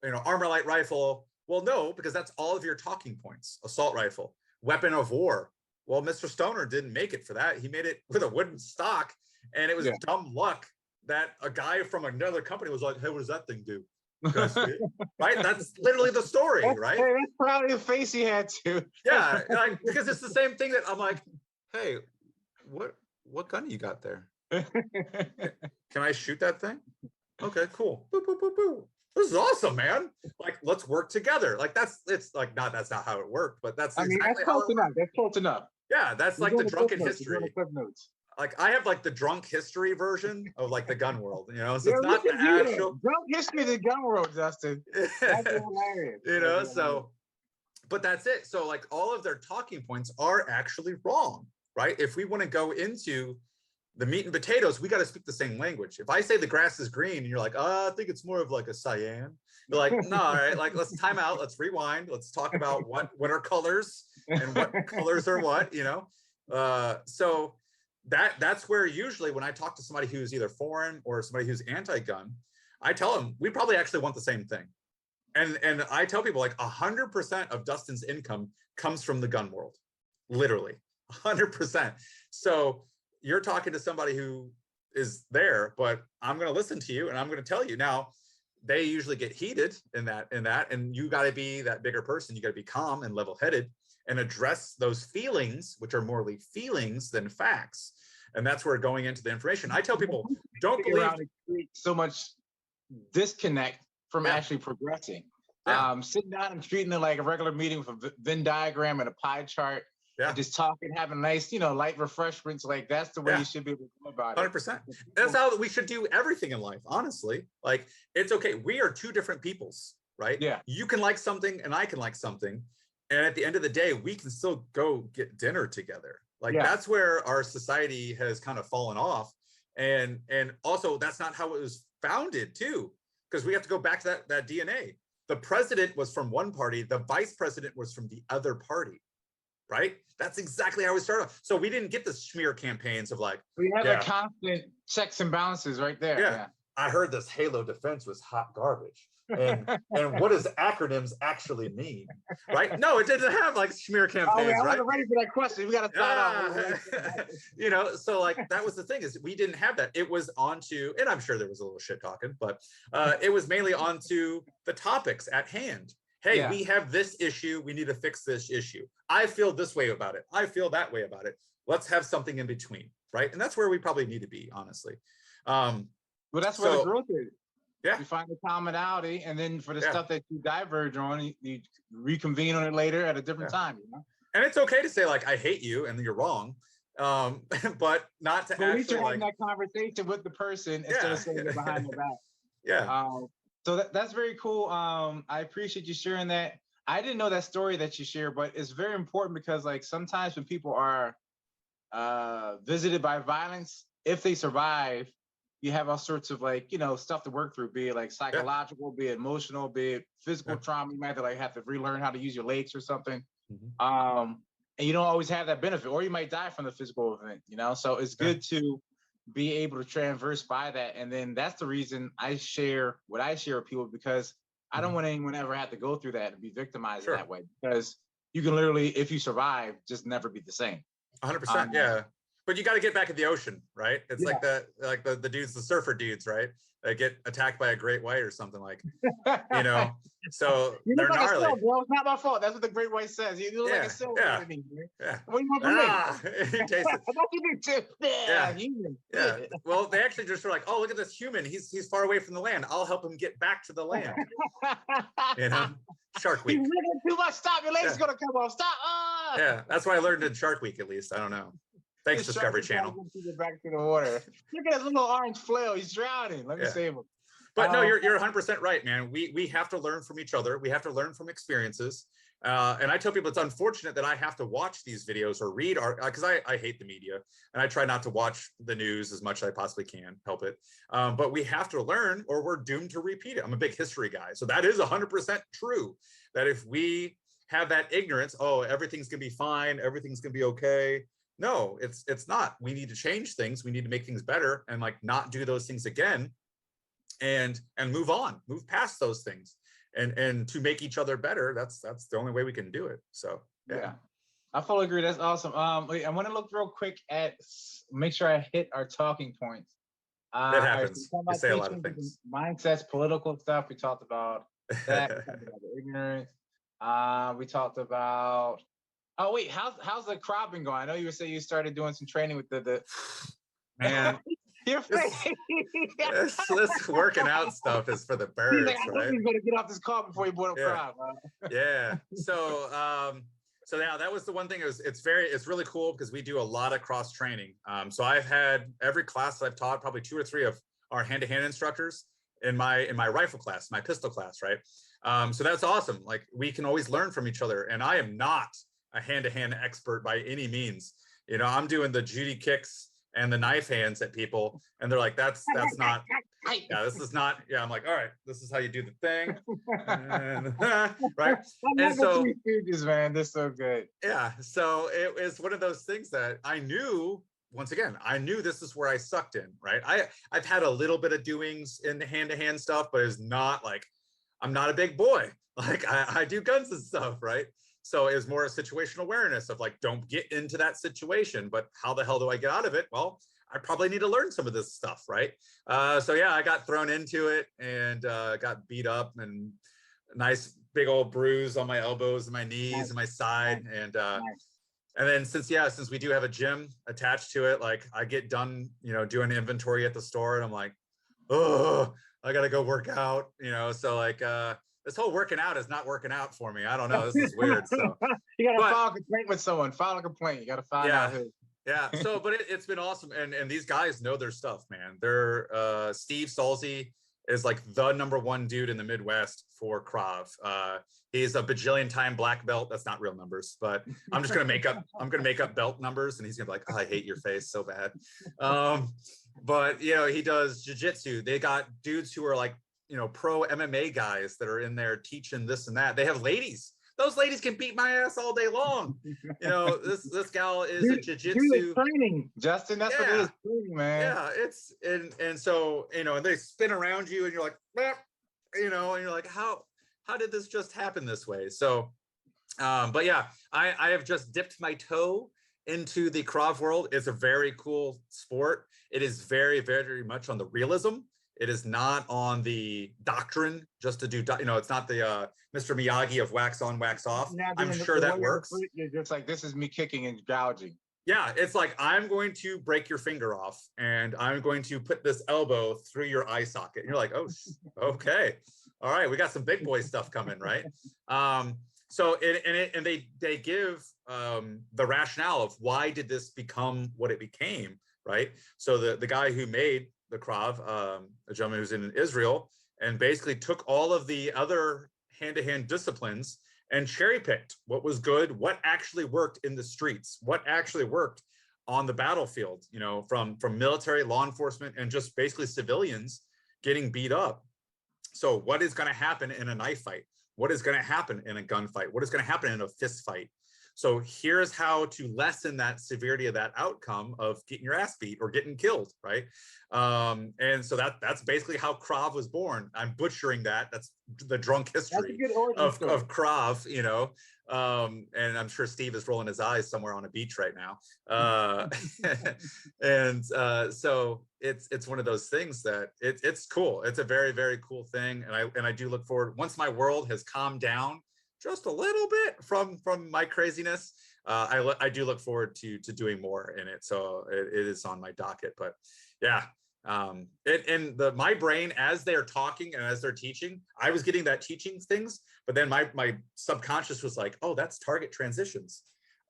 you know, armor light rifle. Well, no, because that's all of your talking points. Assault rifle, weapon of war. Well, Mr. Stoner didn't make it for that. He made it with a wooden stock, and it was dumb luck that a guy from another company was like, hey, what does that thing do? Right? That's literally the story, right? Hey, that's probably the face he had too. Yeah, like, because it's the same thing that I'm like, hey, what gun you got there? Can I shoot that thing? Okay, cool. Boop, boop, boop, boop. This is awesome, man. Like, let's work together. Like that's not how it worked, but that's exactly that's close enough. That's close enough. Yeah, that's like the drunken history. Like I have like the drunk history version of like the gun world, you know. So it's not the actual drunk history of the gun world, Justin. That's hilarious. You know, so but that's it. So like all of their talking points are actually wrong, right? If we want to go into the meat and potatoes, we got to speak the same language. If I say the grass is green and you're like, I think it's more of like a cyan. You're like, no, all right, like let's time out, let's rewind, let's talk about what are colors and what colors are what, you know. So that's where usually when I talk to somebody who's either foreign or somebody who's anti-gun, I tell them we probably actually want the same thing. And I tell people like 100% of Dustin's income comes from the gun world, literally 100%. So you're talking to somebody who is there, but I'm going to listen to you and I'm going to tell you. Now, they usually get heated in that, and you got to be that bigger person. You got to be calm and level-headed and address those feelings, which are morally feelings than facts. And that's where going into the information. I tell people, don't believe so much disconnect from actually progressing. Sitting down and treating it like a regular meeting with a Venn diagram and a pie chart. And just talking, having nice, light refreshments. Like that's the way you should be able to go about it. 100%. That's how we should do everything in life, honestly. Like, it's okay. We are two different peoples, right? Yeah. You can like something and I can like something. And at the end of the day, we can still go get dinner together. Like that's where our society has kind of fallen off. And also that's not how it was founded too, because we have to go back to that DNA. The president was from one party. The vice president was from the other party. Right? That's exactly how we started. So we didn't get the smear campaigns of like, we had a constant checks and balances right there. Yeah. I heard this Halo defense was hot garbage. And what does acronyms actually mean? Right? No, it didn't have like smear campaigns. I wasn't ready for that question. We got to start off. So like that was the thing, is we didn't have that. It was onto, and I'm sure there was a little shit talking, but it was mainly onto the topics at hand. Hey, we have this issue. We need to fix this issue. I feel this way about it. I feel that way about it. Let's have something in between, right? And that's where we probably need to be, honestly. Well, that's where the growth is. Yeah. You find the commonality, and then for the stuff that you diverge on, you reconvene on it later at a different time. And it's okay to say like, I hate you, and you're wrong. But not to but at least you're actually having that conversation with the person instead of saying it behind their back. Yeah. So that's very cool. I appreciate you sharing that. I didn't know that story that you shared, but it's very important because like sometimes when people are visited by violence, if they survive, you have all sorts of like, you know, stuff to work through, be it like psychological, be it emotional, be it physical trauma. You might have to relearn how to use your legs or something. And you don't always have that benefit, or you might die from the physical event, you know? So it's good to be able to transverse by that. And then that's the reason I share what I share with people, because I don't want anyone ever have to go through that and be victimized in that way, because you can literally, if you survive, just never be the same. 100%. Yeah. But you got to get back in the ocean, right? It's like the dudes, the surfer dudes, right? They get attacked by a great white or something, like, you know, so they're like gnarly. Bro, it's not my fault. That's what the great white says. You look like a sailor. Yeah. What do you want from me? He tastes it. Yeah. Well, they actually just were like, oh, look at this human. He's far away from the land. I'll help him get back to the land. You know, Shark Week. He's rigging too much. Stop. Your leg's gonna come off. Stop. Yeah, that's what I learned in Shark Week, at least. I don't know. Thanks, Discovery Channel. Back to the water. Look at his little orange flail. He's drowning. Let me save him. But no, you're 100% right, man. We have to learn from each other. We have to learn from experiences. And I tell people it's unfortunate that I have to watch these videos or read because I hate the media, and I try not to watch the news as much as I possibly can, help it. But we have to learn, or we're doomed to repeat it. I'm a big history guy, so that is 100% true. That if we have that ignorance, oh, everything's gonna be fine, everything's gonna be okay. No, it's not. We need to change things. We need to make things better, and like not do those things again, and move on, move past those things, and to make each other better. That's the only way we can do it. So yeah. I fully agree. That's awesome. Wait, I want to look real quick at make sure I hit our talking points. That happens. We say a lot of things. Mindsets, political stuff. We talked about that. We talked about the ignorance. We talked about. Oh wait, how's the cropping going? I know you were saying you started doing some training with the man. Your face. This working out stuff is for the birds, like, right? He's gonna get off this car before you bought a crop. Yeah. So now that was the one thing. It's really cool because we do a lot of cross training. So I've had every class that I've taught, probably 2 or 3 of our hand-to-hand instructors in my rifle class, my pistol class, right? So that's awesome. Like we can always learn from each other. And I am not a hand-to-hand expert by any means. You know, I'm doing the Judy kicks and the knife hands at people, and they're like, that's not, this is not, I'm like, all right, this is how you do the thing. And, right. And so, man, they're so good. Yeah. So it was one of those things that I knew, once again, I knew this is where I sucked in, right? I've had a little bit of doings in the hand-to-hand stuff, but it's not like, I'm not a big boy. Like I do guns and stuff, right? So it was more a situational awareness of like, don't get into that situation, but how the hell do I get out of it? Well, I probably need to learn some of this stuff, right? So yeah, I got thrown into it and got beat up, and a nice big old bruise on my elbows and my knees and my side. And then since we do have a gym attached to it, like I get done, you know, doing inventory at the store, and I'm like, oh, I gotta go work out, you know? So like, this whole working out is not working out for me. I don't know. This is weird. So you gotta file a complaint with someone. File a complaint. You gotta find out who. Yeah. So, but it's been awesome, and these guys know their stuff, man. They're Steve Salzy is like the #1 dude in the Midwest for Krav. He's a bajillion-time black belt. That's not real numbers, but I'm just gonna make up belt numbers, and he's gonna be like, oh, I hate your face so bad. But you know, he does jiu-jitsu. They got dudes who are like, you know, pro MMA guys that are in there teaching this and that. They have ladies. Those ladies can beat my ass all day long. You know, this gal is a jiu-jitsu training, Justin. That's what it is, training, man. Yeah, it's and so, you know, and they spin around you, and you're like, you know, and you're like, how did this just happen this way? So, but yeah, I have just dipped my toe into the Krav world. It's a very cool sport. It is very, very much on the realism. It is not on the doctrine, just to do, you know, it's not the Mr. Miyagi of wax on, wax off. I'm sure that works. You're just like, this is me kicking and gouging. Yeah, it's like, I'm going to break your finger off, and I'm going to put this elbow through your eye socket. And you're like, oh, okay. All right, we got some big boy stuff coming, right? So they give the rationale of why did this become what it became, right? So the guy who made the Krav, a gentleman who's in Israel, and basically took all of the other hand-to-hand disciplines and cherry-picked what was good, what actually worked in the streets, what actually worked on the battlefield, you know, from military, law enforcement, and just basically civilians getting beat up. So what is going to happen in a knife fight? What is going to happen in a gunfight? What is going to happen in a fist fight? So here's how to lessen that severity of that outcome of getting your ass beat or getting killed, right? And so that's basically how Krav was born. I'm butchering that. That's the drunk history of Krav, you know. And I'm sure Steve is rolling his eyes somewhere on a beach right now. So it's one of those things that it's cool. It's a very, very cool thing. And I do look forward, once my world has calmed down just a little bit from my craziness, I do look forward to doing more in it. So it is on my docket. But yeah, my brain, as they're talking and as they're teaching, I was getting that teaching things, but then my subconscious was like, oh, that's target transitions.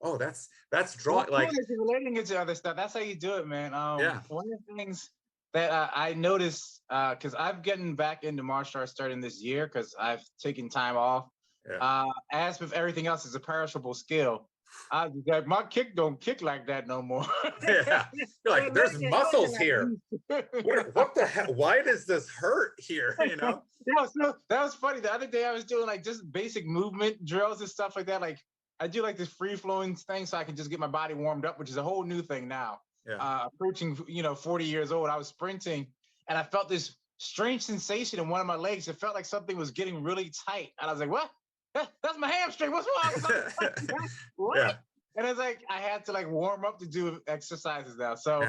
Oh, that's drawing, like relating it to other stuff. That's how you do it, man. Yeah. One of the things that I noticed, because I've gotten back into martial arts starting this year because I've taken time off. Yeah. As with everything else, it's a perishable skill. I was like, my kick don't kick like that no more. Yeah, you're like, there's muscles here. What the hell? Why does this hurt here? You know? That was funny. The other day I was doing like just basic movement drills and stuff like that. Like I do like this free flowing thing so I can just get my body warmed up, which is a whole new thing now. Yeah. Approaching 40 years old, I was sprinting and I felt this strange sensation in one of my legs. It felt like something was getting really tight, and I was like, what? That's my hamstring. What's wrong? What? Yeah. And it's like I had to like warm up to do exercises now. So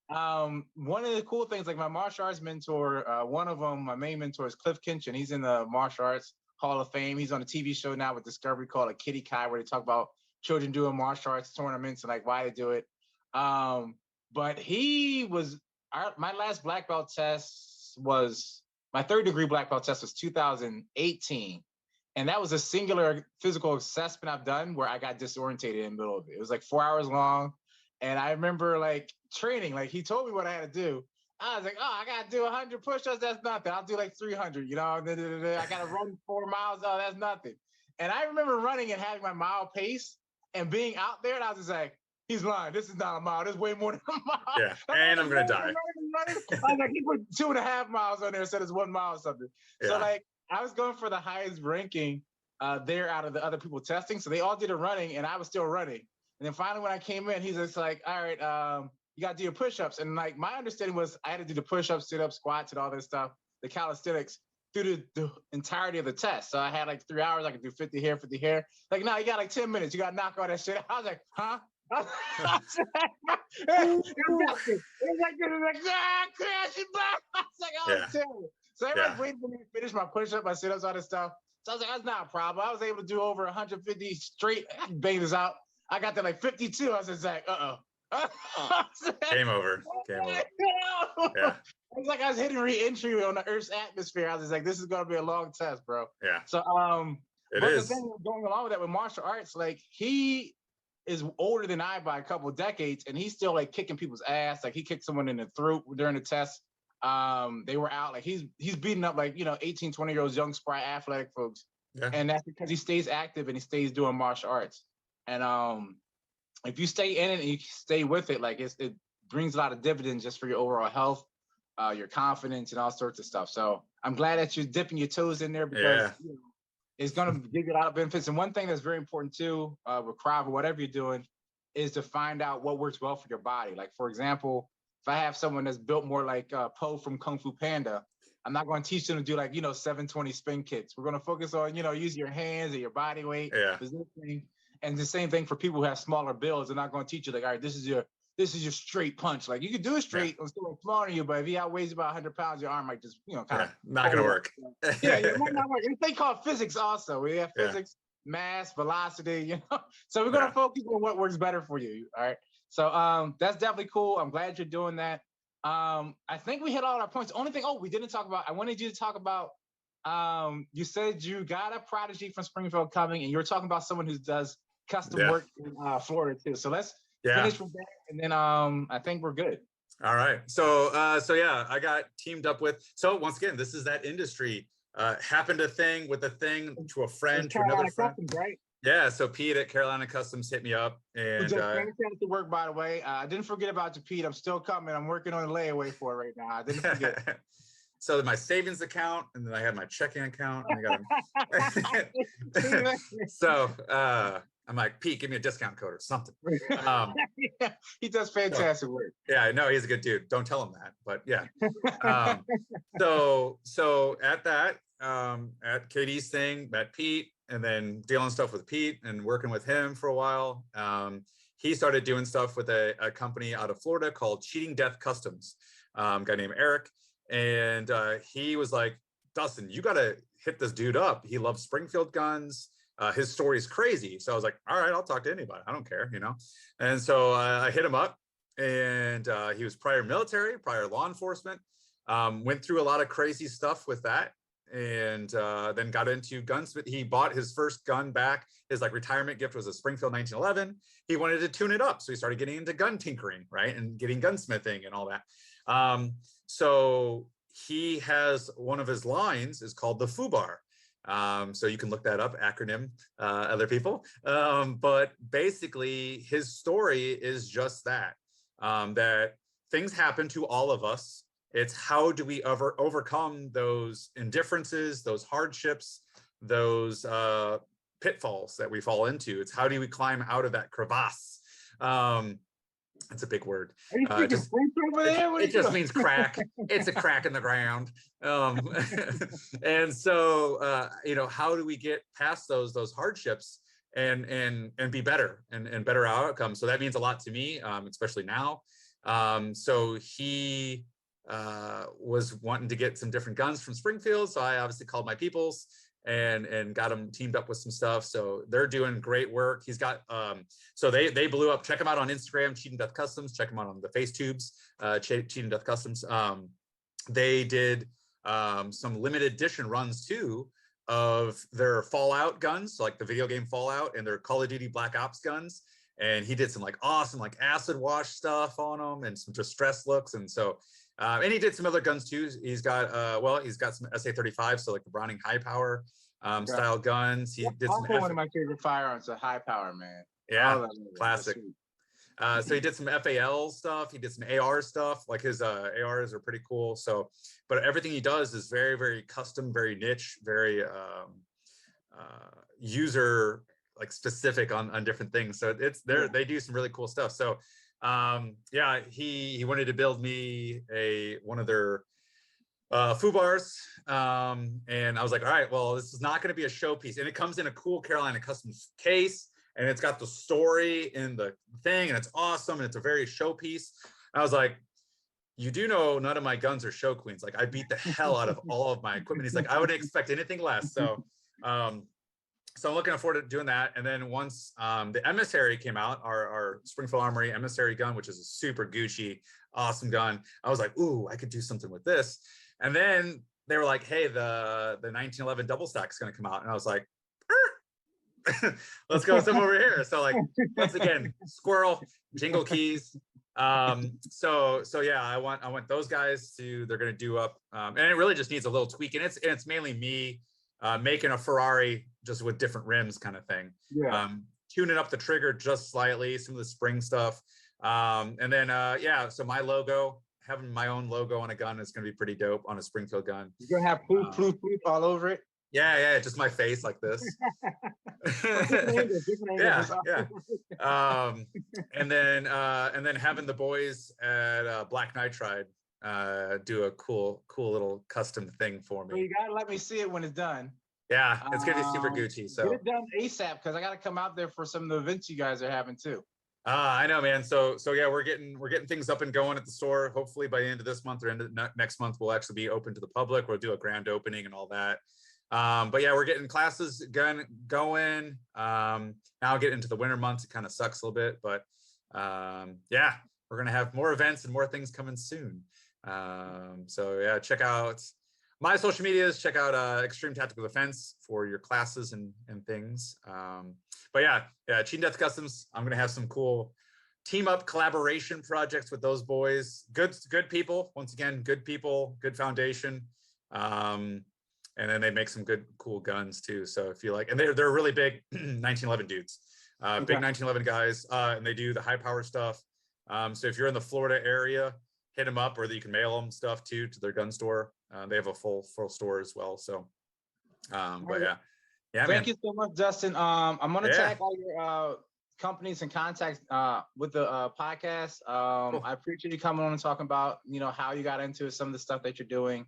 one of the cool things, like my martial arts mentor, one of them, my main mentor is Cliff Kinchin. He's in the Martial Arts Hall of Fame. He's on a TV show now with Discovery called A Kitty Kai, where they talk about children doing martial arts tournaments and like why they do it. But he was my last black belt test was my 3rd degree black belt test was 2018. And that was a singular physical assessment I've done where I got disorientated in the middle of it. It was like 4 hours long. And I remember like training, like he told me what I had to do. I was like, oh, I got to do 100 push-ups. That's nothing. I'll do like 300, you know, I got to run 4 miles. Oh, that's nothing. And I remember running and having my mile pace and being out there. And I was just like, he's lying. This is not a mile. This is way more than a mile. Yeah, and I'm going to die. I was like, he put 2.5 miles on there instead of 1 mile or something. Yeah. So like, I was going for the highest ranking there out of the other people testing. So they all did a running and I was still running. And then finally when I came in, he's just like, all right, you got to do your push-ups. And like my understanding was I had to do the push-ups, sit-ups, squats, and all this stuff, the calisthenics through the entirety of the test. So I had like 3 hours. I could do 50 here, 50 here. Like, no, you got like 10 minutes. You got to knock all that shit out. I was like, huh? It was like, crashing back. I was like, oh, it's terrible. So everyone's waiting for me to finish my push-up, my sit-ups, all this stuff. So I was like, that's not a problem. I was able to do over 150 straight. I can bang this out. I got to like 52. I was just like, Game over. Game over. Yeah. It's like I was hitting re-entry on the Earth's atmosphere. I was just like, this is going to be a long test, bro. Yeah. So, it is. The thing going along with that with martial arts, like he is older than I by a couple of decades, and he's still like kicking people's ass. Like he kicked someone in the throat during the test. They were out, like he's beating up like 18, 20-year-olds, young, spry, athletic folks. Yeah. And that's because he stays active and he stays doing martial arts. And if you stay in it and you stay with it, like it brings a lot of dividends just for your overall health, your confidence, and all sorts of stuff. So I'm glad that you're dipping your toes in there because it's going to give you a lot of benefits. And one thing that's very important too, with Krav or whatever you're doing, is to find out what works well for your body. Like for example, if I have someone that's built more like Po from Kung Fu Panda, I'm not going to teach them to do like 720 spin kicks. We're going to focus on use your hands and your body weight, positioning. And the same thing for people who have smaller builds. They're not going to teach you like, all right, this is your straight punch. Like you can do it straight and still flaunting you, but if he outweighs about 100 pounds, your arm might just kind of not going to work. It might not work. It's they call it physics also. We have physics, mass, velocity. So we're going to focus on what works better for you. All right. So that's definitely cool. I'm glad you're doing that. I think we hit all our points. The only thing, we didn't talk about, I wanted you to talk about You said you got a prodigy from Springfield coming, and you were talking about someone who does custom work in Florida too. So let's finish with that, and then I think we're good. All right. So yeah, I got teamed up with. So once again, this is that industry. Happened a thing with a thing to a friend to another friend. Customs, right? Yeah. So Pete at Carolina Customs hit me up, and to work. By the way, I didn't forget about you, Pete. I'm still coming. I'm working on a layaway for it right now. I didn't forget. So my savings account, and then I had my checking account, and I got so I'm like, Pete, give me a discount code or something. He does fantastic work. Yeah, I know he's a good dude. Don't tell him that, but yeah. So at that, at KD's thing, met Pete, and then dealing stuff with Pete and working with him for a while. He started doing stuff with a company out of Florida called Cheating Death Customs, guy named Eric. And he was like, Dustin, you got to hit this dude up. He loves Springfield guns. His story is crazy. So I was like, all right, I'll talk to anybody. I don't care, you know? And so I hit him up, and he was prior military, prior law enforcement, went through a lot of crazy stuff with that. And then got into gunsmith. He bought his first gun back. His like retirement gift was a Springfield 1911. He wanted to tune it up. So he started getting into gun tinkering, right? And getting gunsmithing and all that. So he has one of his lines is called the FUBAR. So you can look that up, acronym, other people. But basically his story is just that, that things happen to all of us. It's how do we ever overcome those indifferences, those hardships, those pitfalls that we fall into. It's how do we climb out of that crevasse? It's a big word. It just means crack. It's a crack in the ground. And so, you know, how do we get past those hardships and be better and better outcomes? So that means a lot to me, especially now. So he was wanting to get some different guns from Springfield. So I obviously called my peoples and got them teamed up with some stuff. So they're doing great work. He's got, so they blew up. Check them out on Instagram, Cheating Death Customs. Check them out on the face tubes, Cheating Death Customs. They did some limited edition runs too of their Fallout guns, so like the video game Fallout, and their Call of Duty Black Ops guns. And he did some like awesome like acid wash stuff on them and some distress looks. And so and he did some other guns too. He's got he's got some SA-35, so like the Browning high power style guns. He did some one of my favorite firearms, a high power, man. Yeah, classic. So he did some FAL stuff. He did some AR stuff. Like his ARs are pretty cool. So, but everything he does is very, very custom, very niche, very user like specific on different things. So it's there. They do some really cool stuff. So yeah, he wanted to build me one of their FUBARs, and I was like, all right, well, this is not going to be a showpiece, and it comes in a cool Carolina Customs case, and it's got the story in the thing, and it's awesome, and it's a very showpiece. I was like, you do know none of my guns are show queens. Like I beat the hell out of all of my equipment. He's like, I wouldn't expect anything less. So so I'm looking forward to doing that. And then once the Emissary came out, our Springfield Armory Emissary gun, which is a super Gucci, awesome gun, I was like, ooh, I could do something with this. And then they were like, hey, the 1911 double stack is going to come out. And I was like, let's go with some over here. So like, once again, squirrel, jingle keys. So yeah, I want those guys to, they're going to do up, and it really just needs a little tweak. And it's mainly me making a Ferrari just with different rims kind of thing. Yeah. Tuning up the trigger just slightly, some of the spring stuff. And then, yeah, so my logo, having my own logo on a gun is going to be pretty dope on a Springfield gun. You're going to have poof, poof, poof all over it? Yeah, just my face like this. Yeah. And then having the boys at Black Nitride do a cool little custom thing for me. Well, you gotta let me see it when it's done. Yeah, it's gonna be super Gucci. So get it done ASAP, because I gotta come out there for some of the events you guys are having too. I know, man. So yeah, we're getting things up and going at the store. Hopefully by the end of this month or end of next month, we'll actually be open to the public. We'll do a grand opening and all that. But yeah, we're getting classes going. Now get into the winter months, it kind of sucks a little bit, but yeah, we're gonna have more events and more things coming soon. So yeah, check out My social medias, check out Xtreme Tactical Defense for your classes and things. But yeah, Cheating Death Customs. I'm gonna have some cool team up collaboration projects with those boys. Good people. Once again, good people, good foundation. And then they make some good, cool guns too. So if you like, and they're really big 1911 dudes, big 1911 guys, and they do the high power stuff. So if you're in the Florida area, hit them up, or that you can mail them stuff too to their gun store. They have a full store as well. So, but yeah. Thank you so much, Dustin. I'm gonna tag all your companies and contacts with the podcast. Cool. I appreciate you coming on and talking about how you got into it, some of the stuff that you're doing,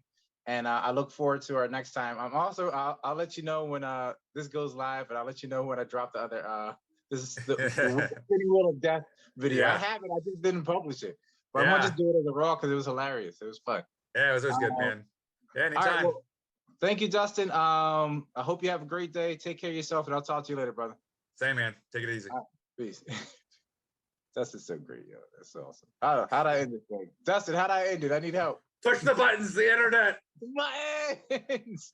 and I look forward to our next time. I'm also I'll let you know when this goes live, and I'll let you know when I drop the other this is the Spinning Wheel of Death video. I have it, I just didn't publish it, but I'm gonna just do it as a raw because it was hilarious. It was fun. Yeah, it was good, man. Yeah, anytime. All right, well, thank you, Dustin. I hope you have a great day. Take care of yourself, and I'll talk to you later, brother. Same, man. Take it easy. Right, peace. Dustin's so great, yo. That's awesome. How'd I end this thing? Dustin, how'd I end it? I need help. Push the buttons, the internet. My hands.